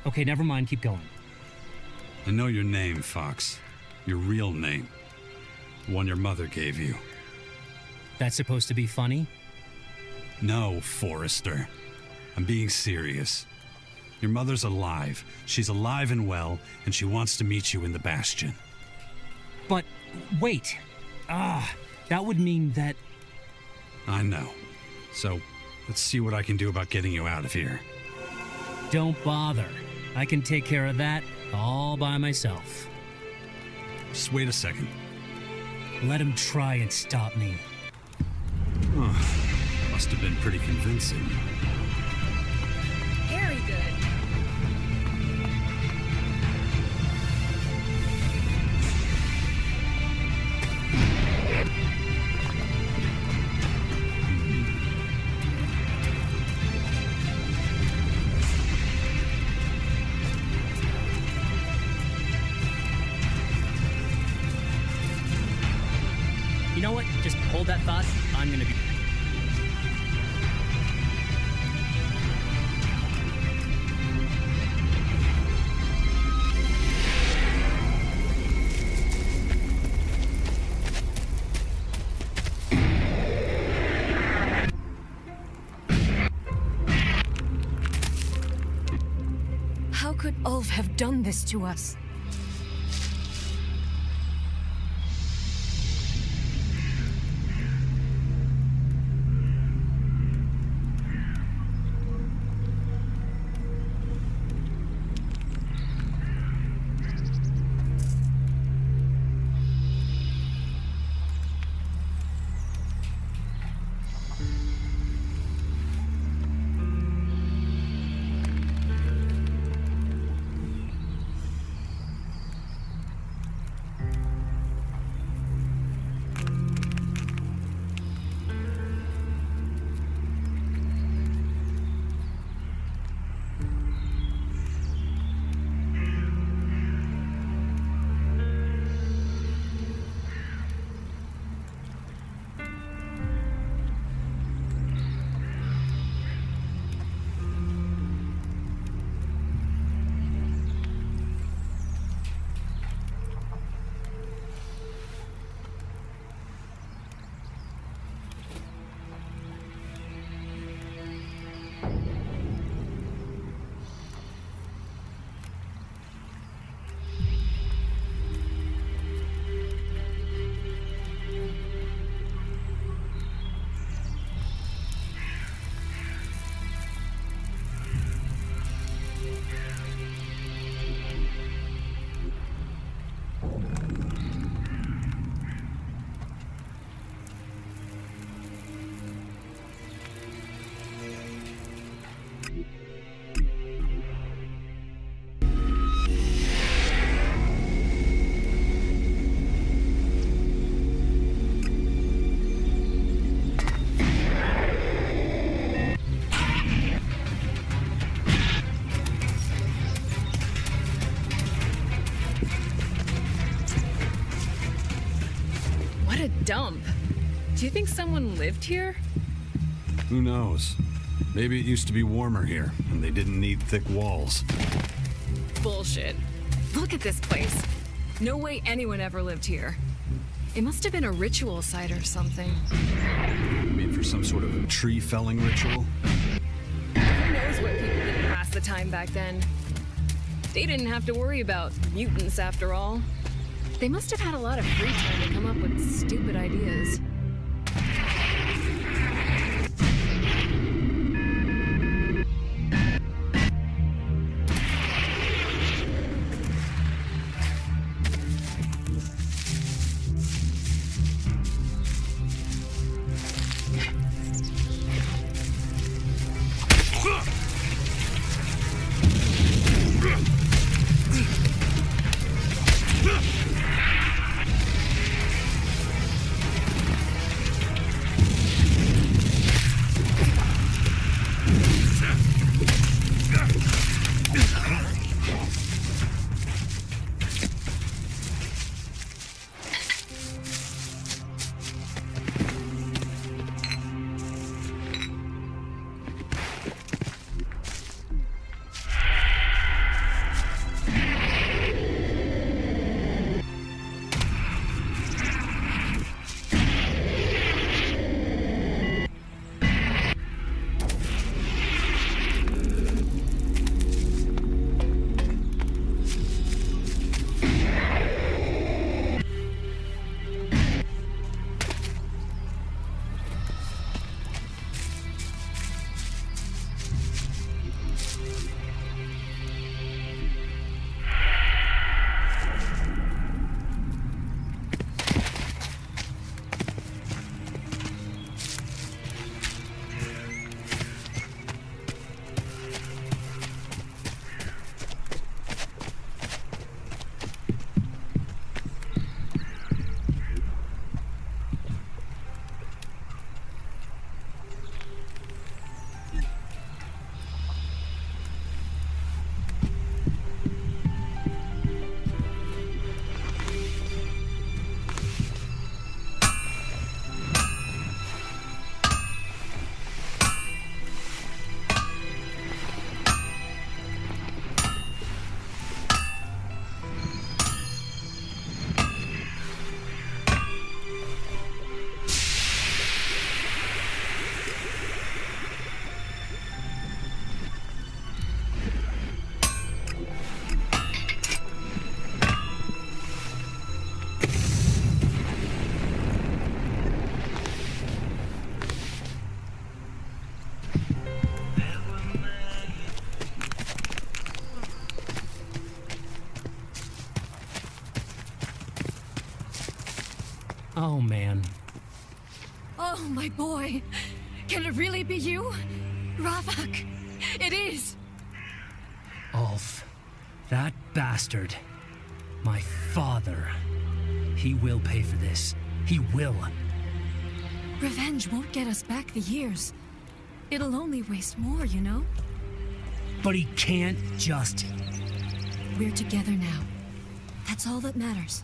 Okay, never mind, keep going. I know your name, Fox. Your real name. The one your mother gave you. That's supposed to be funny? No, Forrester. I'm being serious. Your mother's alive. She's alive and well, and she wants to meet you in the Bastion. But, wait. That would mean that... I know. So, let's see what I can do about getting you out of here. Don't bother. I can take care of that all by myself. Just wait a second. Let him try and stop me. Must have been pretty convincing. Very good. You know what? Just hold that thought. I'm gonna be... Ulf have done this to us? Dump. Do you think someone lived here? Who knows? Maybe it used to be warmer here, and they didn't need thick walls. Bullshit. Look at this place. No way anyone ever lived here. It must have been a ritual site or something. You mean for some sort of tree felling ritual? Who knows what people did to pass the time back then? They didn't have to worry about mutants after all. They must have had a lot of free time to come up with stupid ideas. Oh, my boy. Can it really be you? Ravak. It is. Ulf. That bastard. My father. He will pay for this. He will. Revenge won't get us back the years. It'll only waste more, you know? But he can't just... We're together now. That's all that matters.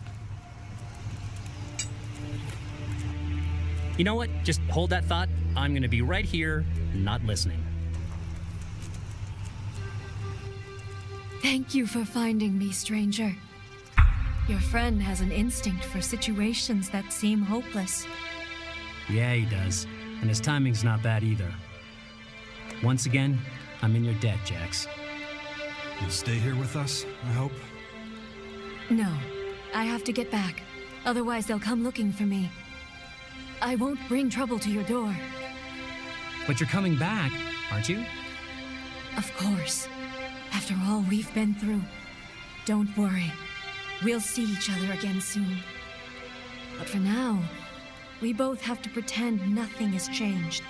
You know what? Just hold that thought. I'm gonna be right here, not listening. Thank you for finding me, stranger. Your friend has an instinct for situations that seem hopeless. Yeah, he does. And his timing's not bad either. Once again, I'm in your debt, Jax. You'll stay here with us, I hope? No, I have to get back. Otherwise, they'll come looking for me. I won't bring trouble to your door. But you're coming back, aren't you? Of course. After all we've been through. Don't worry. We'll see each other again soon. But for now, we both have to pretend nothing has changed.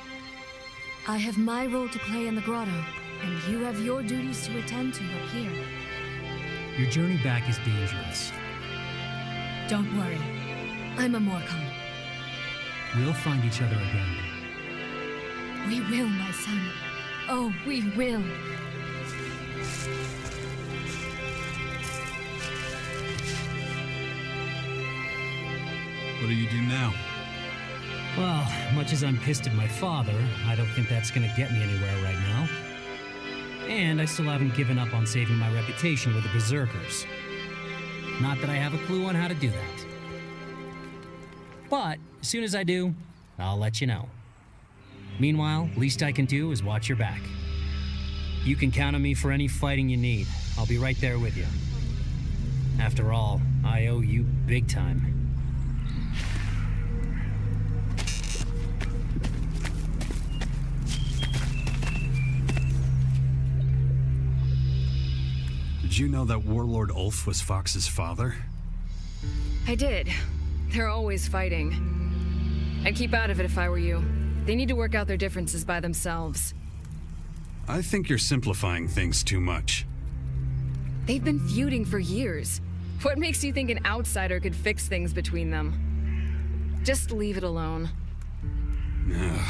I have my role to play in the grotto, and you have your duties to attend to up here. Your journey back is dangerous. Don't worry. I'm a Morcon. We'll find each other again. We will, my son. Oh, we will. What do you do now? Well, much as I'm pissed at my father, I don't think that's gonna get me anywhere right now. And I still haven't given up on saving my reputation with the Berserkers. Not that I have a clue on how to do that. But as soon as I do, I'll let you know. Meanwhile, least I can do is watch your back. You can count on me for any fighting you need. I'll be right there with you. After all, I owe you big time. Did you know that Warlord Ulf was Fox's father? I did. They're always fighting. I'd keep out of it if I were you. They need to work out their differences by themselves. I think you're simplifying things too much. They've been feuding for years. What makes you think an outsider could fix things between them? Just leave it alone. Ugh.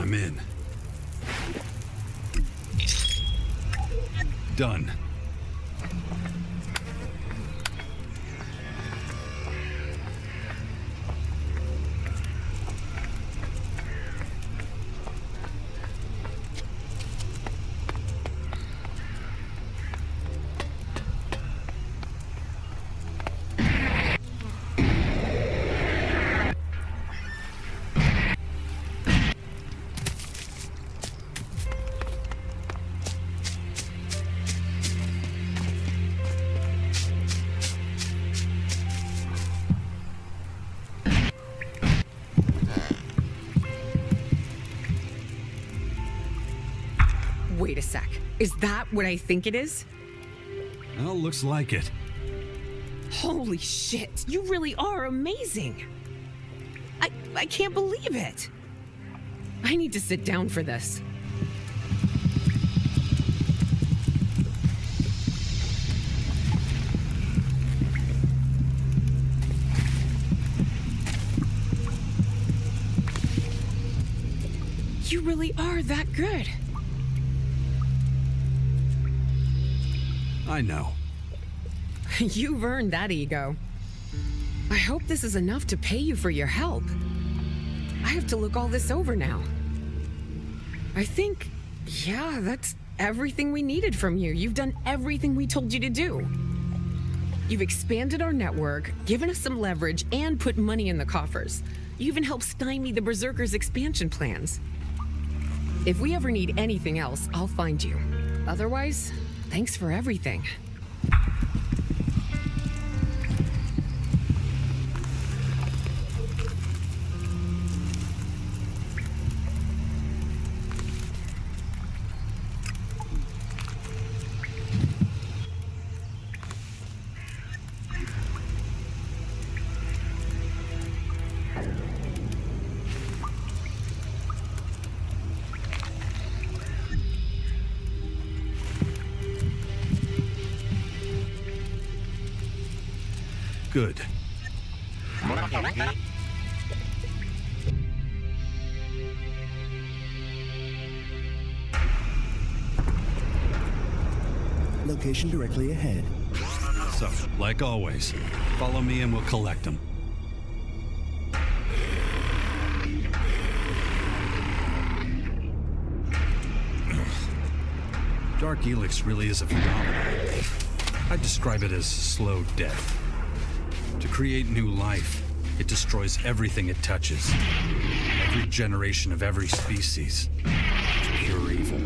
I'm in. Done. Wait a sec. Is that what I think it is? Well, looks like it. Holy shit, you really are amazing. I can't believe it. I need to sit down for this. You really are that good. I know. You've earned that ego. I hope this is enough to pay you for your help. I have to look all this over now. I think, yeah, that's everything we needed from you. You've done everything we told you to do. You've expanded our network, given us some leverage, and put money in the coffers. You even helped stymie the Berserkers' expansion plans. If we ever need anything else, I'll find you. Otherwise, thanks for everything. Good. Location directly ahead. So, like always, follow me and we'll collect them. Dark ELEX really is a phenomenon. I'd describe it as slow death. To create new life, it destroys everything it touches. Every generation of every species. It's pure evil.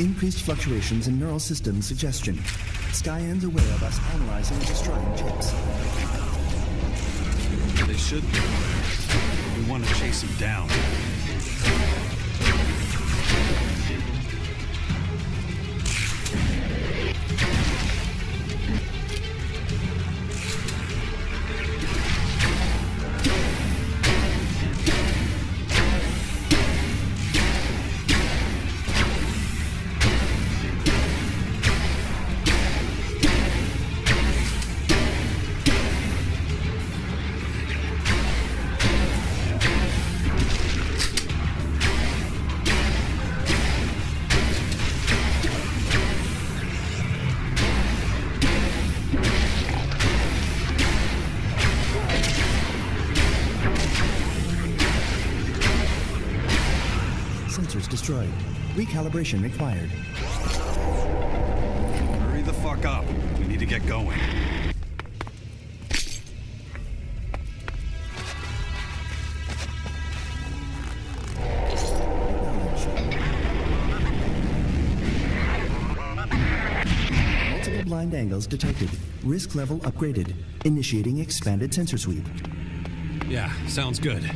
increased fluctuations in neural system suggestion. Skyands aware of us analyzing and destroying chips. They should be. We want to chase him down. Sensors destroyed. Recalibration required. Hurry the fuck up. We need to get going. Multiple blind angles detected. Risk level upgraded. Initiating expanded sensor sweep. Yeah, sounds good.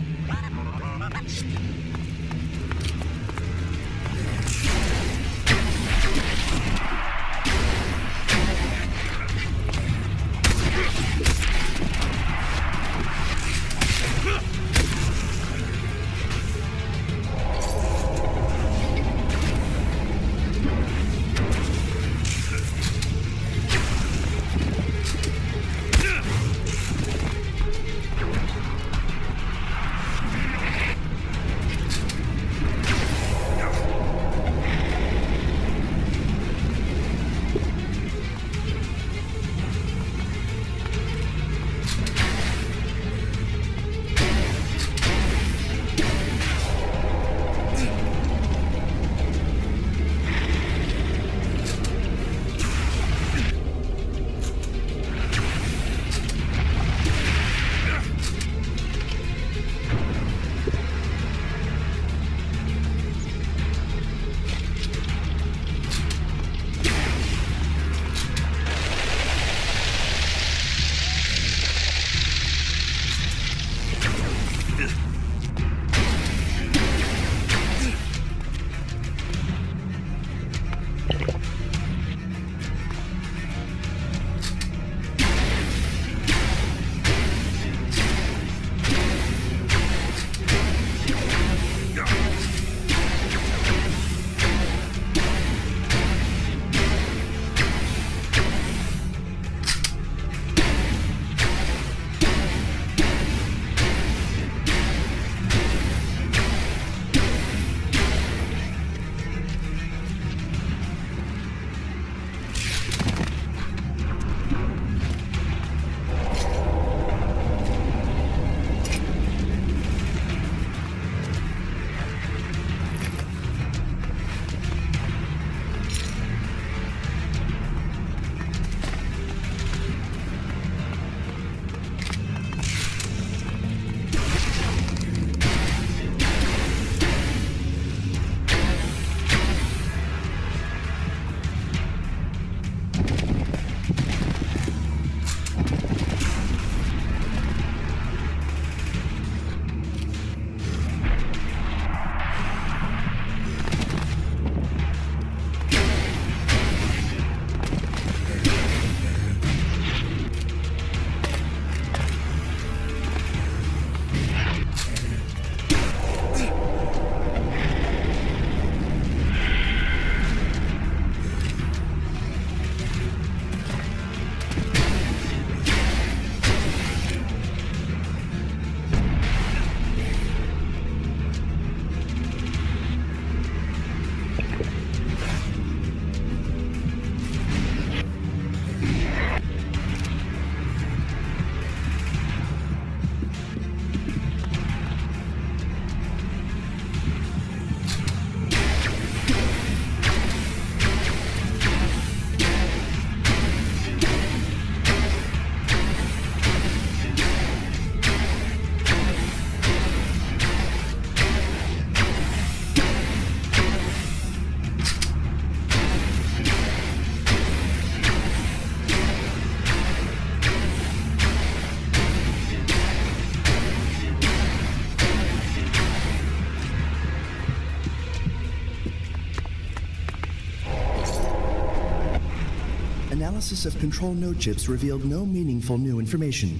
analysis of control node chips revealed no meaningful new information.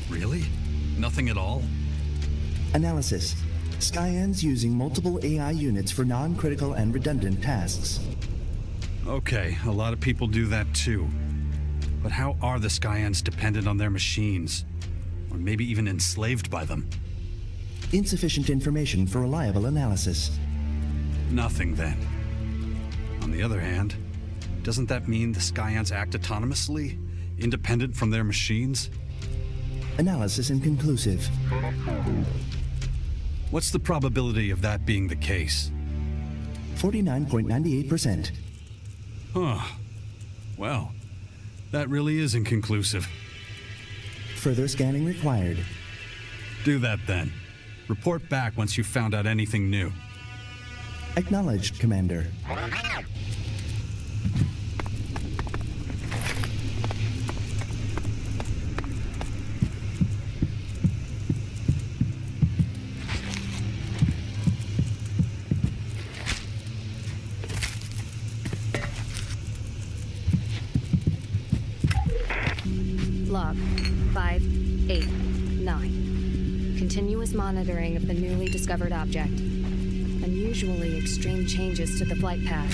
Really? Nothing at all? Analysis. Skyands using multiple AI units for non-critical and redundant tasks. Okay, a lot of people do that too. But how are the Skyands dependent on their machines? Or maybe even enslaved by them? Insufficient information for reliable analysis. Nothing then. On the other hand, doesn't that mean the Skyands act autonomously, independent from their machines? Analysis inconclusive. What's the probability of that being the case? 49.98%. Huh. Well, that really is inconclusive. Further scanning required. Do that then. Report back once you've found out anything new. Acknowledged, Commander. Log 589. Continuous monitoring of the newly discovered object. Unusually extreme changes to the flight path.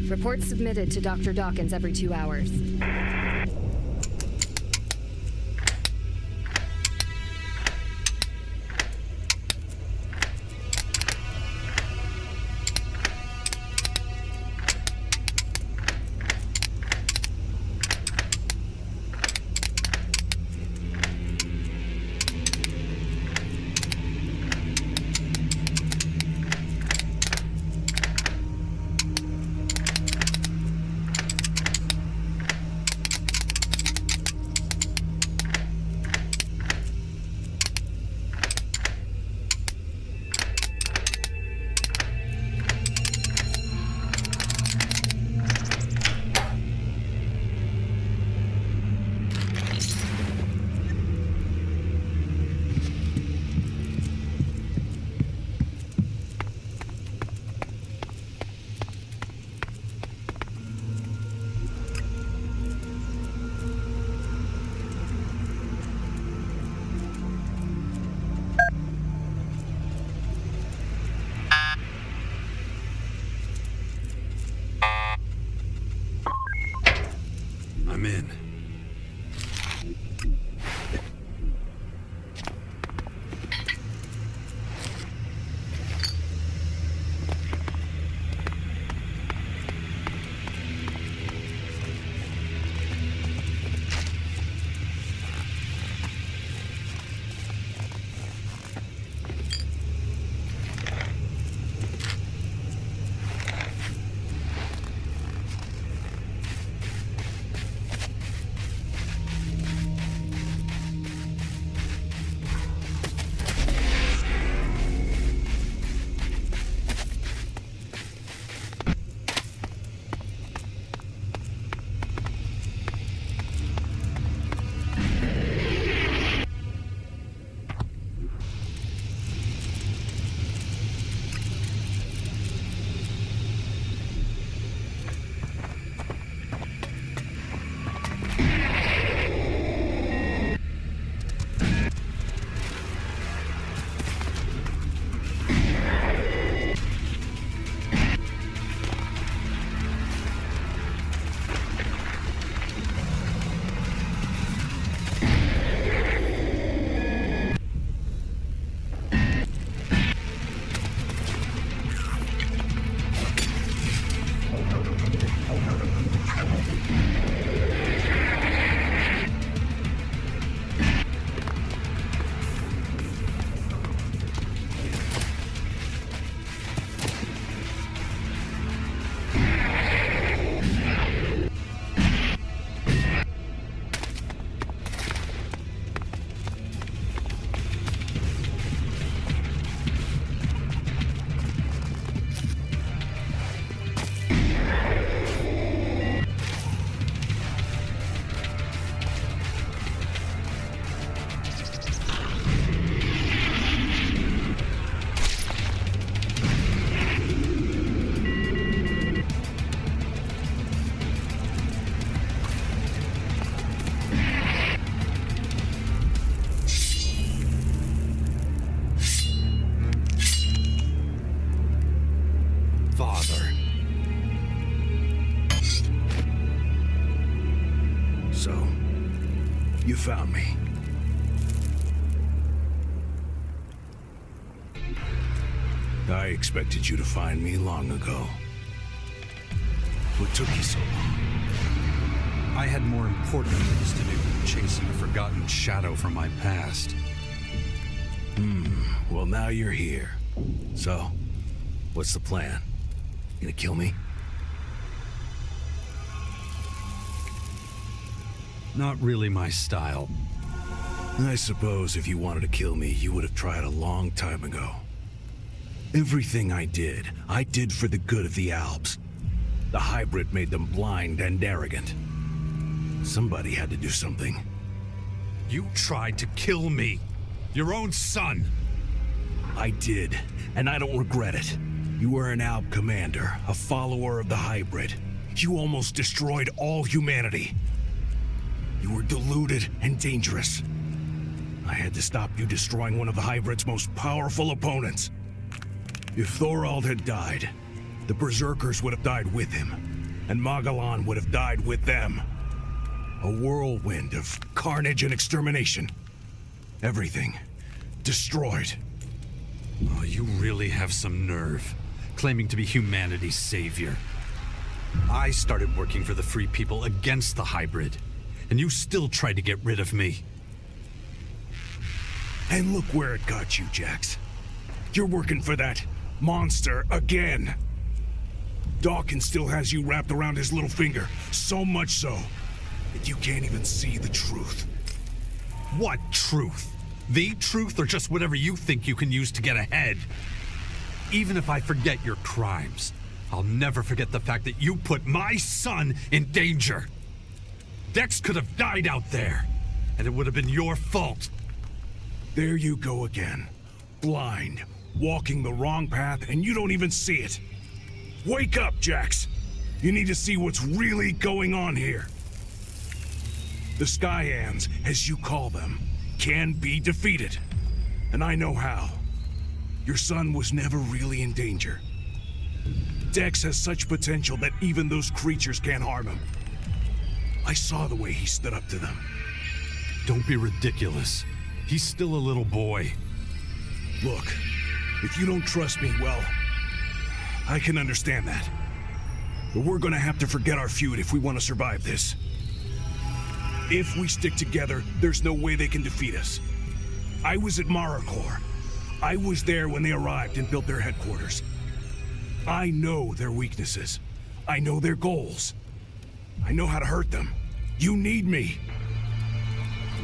Reports submitted to Dr. Dawkins every 2 hours. found me. I expected you to find me long ago. What took you so long? I had more important things to do than chasing a forgotten shadow from my past. Well, now you're here. So, what's the plan? Gonna kill me? Not really my style. I suppose if you wanted to kill me, you would have tried a long time ago. Everything I did for the good of the Albs. The hybrid made them blind and arrogant. Somebody had to do something. You tried to kill me. Your own son. I did, and I don't regret it. You were an Alb commander, a follower of the hybrid. You almost destroyed all humanity. You were deluded and dangerous. I had to stop you destroying one of the hybrid's most powerful opponents. If Thorald had died, the Berserkers would have died with him, and Magalan would have died with them. A whirlwind of carnage and extermination. Everything destroyed. Oh, you really have some nerve, claiming to be humanity's savior. I started working for the Free People against the hybrid, and you still tried to get rid of me. And look where it got you, Jax. You're working for that monster again. Dawkins still has you wrapped around his little finger, so much so that you can't even see the truth. What truth? The truth, or just whatever you think you can use to get ahead? Even if I forget your crimes, I'll never forget the fact that you put my son in danger. Dex could have died out there, and it would have been your fault. There you go again. Blind, walking the wrong path, and you don't even see it. Wake up, Jax! You need to see what's really going on here. The Skyands, as you call them, can be defeated. And I know how. Your son was never really in danger. Dex has such potential that even those creatures can't harm him. I saw the way he stood up to them. Don't be ridiculous. He's still a little boy. Look, if you don't trust me, well, I can understand that. But we're gonna have to forget our feud if we want to survive this. If we stick together, there's no way they can defeat us. I was at Maracor. I was there when they arrived and built their headquarters. I know their weaknesses. I know their goals. I know how to hurt them. You need me.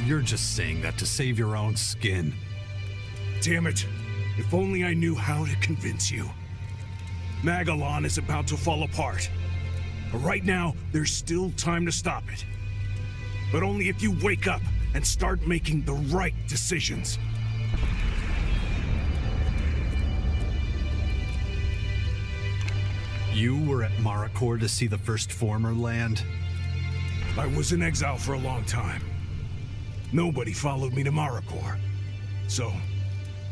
You're just saying that to save your own skin. Damn it. If only I knew how to convince you. Magalan is about to fall apart. But right now, there's still time to stop it. But only if you wake up and start making the right decisions. You were at Maracor to see the first former land? I was in exile for a long time. Nobody followed me to Maracor. So,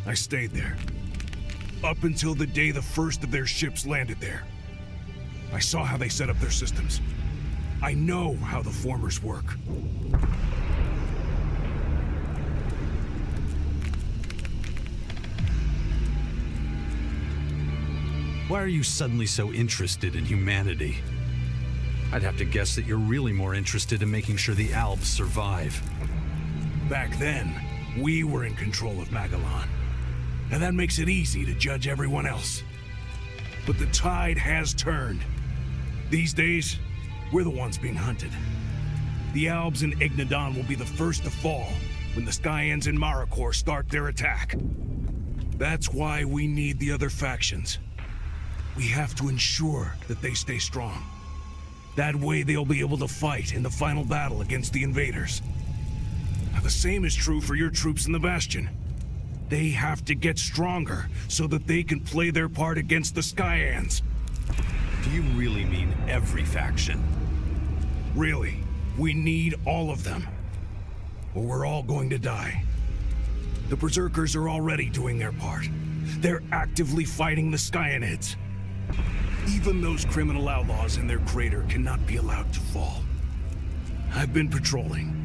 I stayed there. Up until the day the first of their ships landed there. I saw how they set up their systems. I know how the formers work. Why are you suddenly so interested in humanity? I'd have to guess that you're really more interested in making sure the Albs survive. Back then, we were in control of Magalan. And that makes it easy to judge everyone else. But the tide has turned. These days, we're the ones being hunted. The Albs in Ignadon will be the first to fall when the Skyands in Maracor start their attack. That's why we need the other factions. We have to ensure that they stay strong. That way they'll be able to fight in the final battle against the invaders. Now, the same is true for your troops in the Bastion. They have to get stronger so that they can play their part against the Skyands. Do you really mean every faction? Really, we need all of them. Or we're all going to die. The Berserkers are already doing their part. They're actively fighting the Skyands. Even those criminal outlaws in their crater cannot be allowed to fall. I've been patrolling.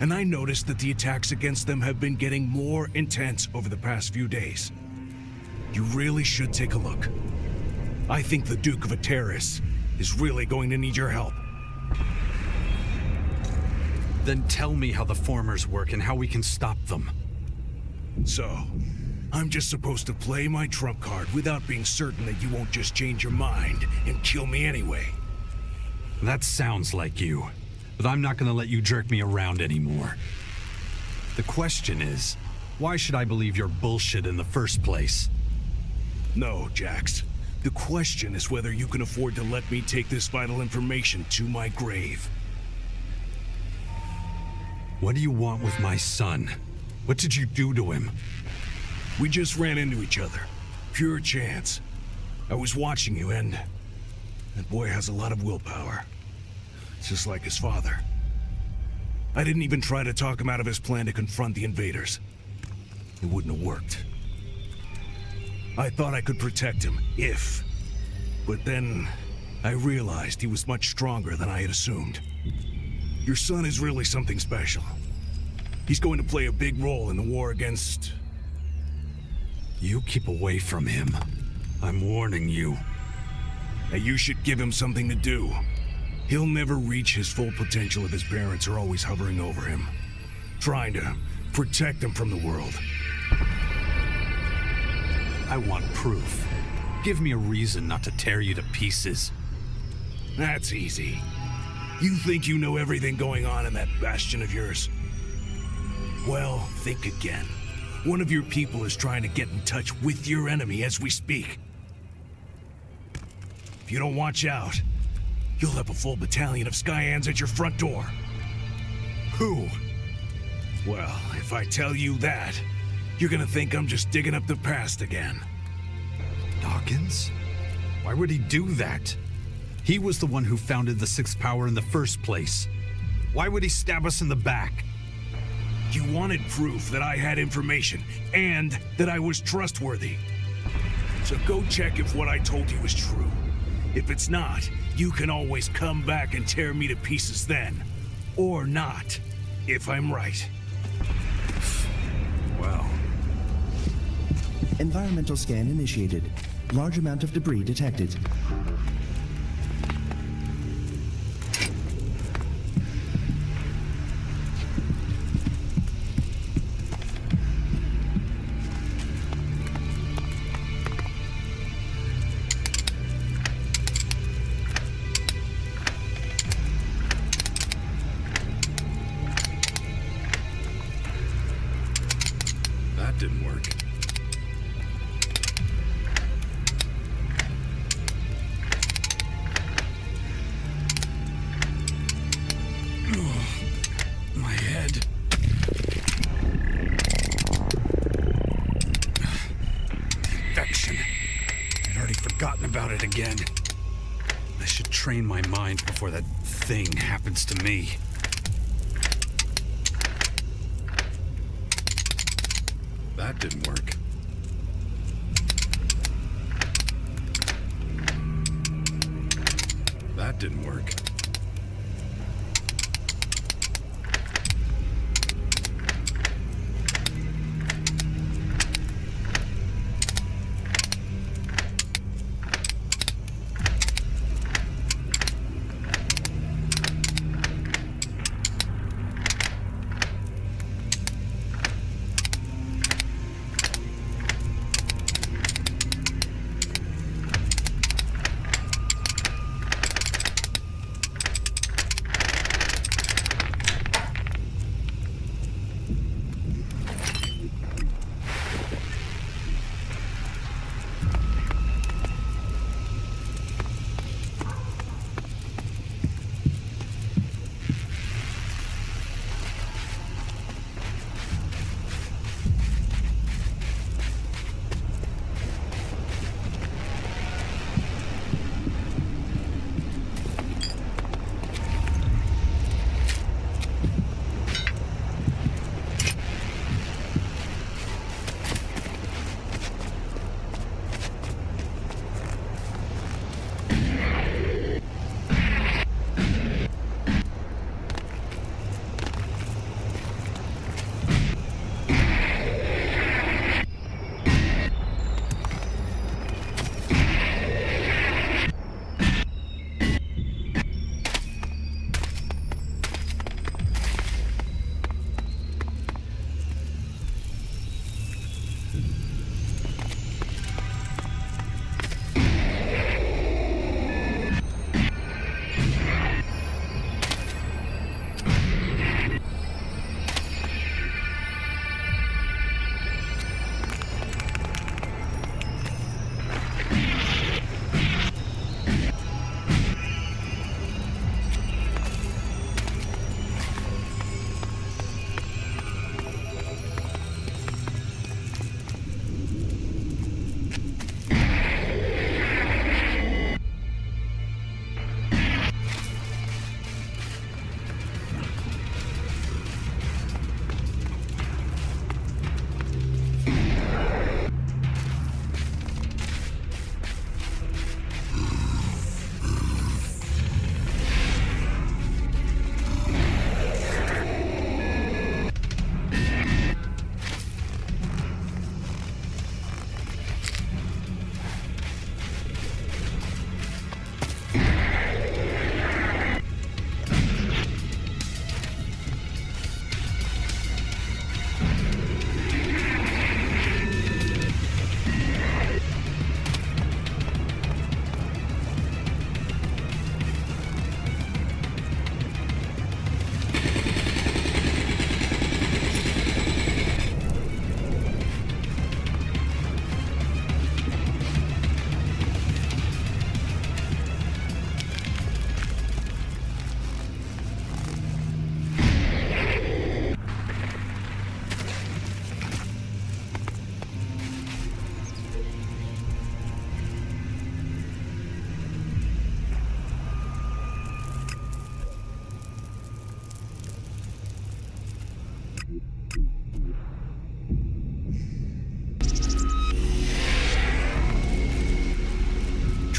and I noticed that the attacks against them have been getting more intense over the past few days. You really should take a look. I think the Duke of Ateris is really going to need your help. Then tell me how the formers work and how we can stop them. So, I'm just supposed to play my trump card without being certain that you won't just change your mind and kill me anyway. That sounds like you, but I'm not gonna let you jerk me around anymore. The question is, why should I believe your bullshit in the first place? No, Jax. The question is whether you can afford to let me take this vital information to my grave. What do you want with my son? What did you do to him? We just ran into each other. Pure chance. I was watching you, and that boy has a lot of willpower. Just like his father. I didn't even try to talk him out of his plan to confront the invaders. It wouldn't have worked. I thought I could protect him, if... But then I realized he was much stronger than I had assumed. Your son is really something special. He's going to play a big role in the war against... You keep away from him. I'm warning you. Now you should give him something to do. He'll never reach his full potential if his parents are always hovering over him, trying to protect him from the world. I want proof. Give me a reason not to tear you to pieces. That's easy. You think you know everything going on in that bastion of yours? Well, think again. One of your people is trying to get in touch with your enemy as we speak. If you don't watch out, you'll have a full battalion of Skyands at your front door. Who? Well, if I tell you that, you're gonna think I'm just digging up the past again. Dawkins? Why would he do that? He was the one who founded the Sixth Power in the first place. Why would he stab us in the back? You wanted proof that I had information, and that I was trustworthy. So go check if what I told you is true. If it's not, you can always come back and tear me to pieces then. Or not, if I'm right. Well. Environmental scan initiated. Large amount of debris detected. That didn't work. My head. Infection. I'd already forgotten about it again. I should train my mind before that thing happens to me. That didn't work. That didn't work.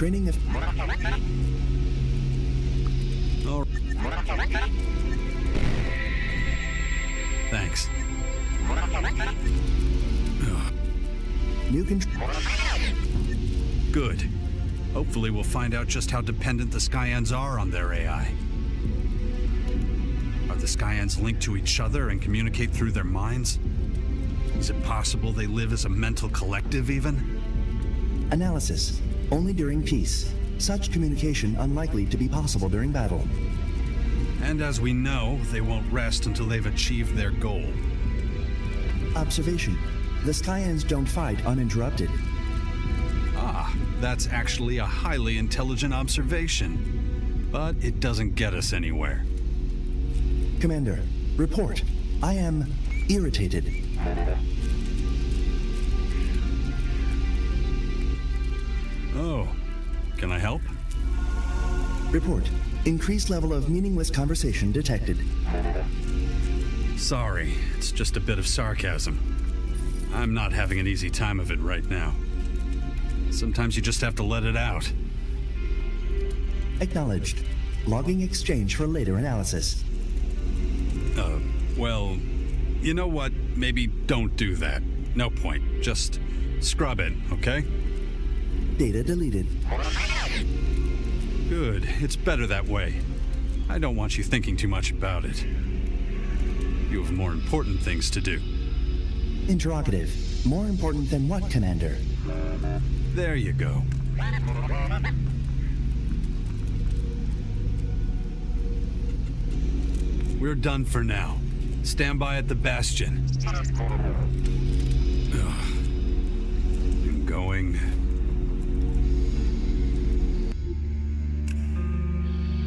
Training of... Oh. Thanks. New control... Good. Hopefully we'll find out just how dependent the Skyands are on their AI. Are the Skyands linked to each other and communicate through their minds? Is it possible they live as a mental collective even? Analysis. Only during peace. Such communication unlikely to be possible during battle. And as we know, they won't rest until they've achieved their goal. Observation. The Skyands don't fight uninterrupted. Ah, that's actually a highly intelligent observation. But it doesn't get us anywhere. Commander, report. I am irritated. Oh, can I help? Report. Increased level of meaningless conversation detected. Sorry, it's just a bit of sarcasm. I'm not having an easy time of it right now. Sometimes you just have to let it out. Acknowledged. Logging exchange for later analysis. Well, you know what? Maybe don't do that. No point. Just scrub it, okay? Data deleted. Good. It's better that way. I don't want you thinking too much about it. You have more important things to do. Interrogative. More important than what, Commander? There you go. We're done for now. Stand by at the bastion. I'm going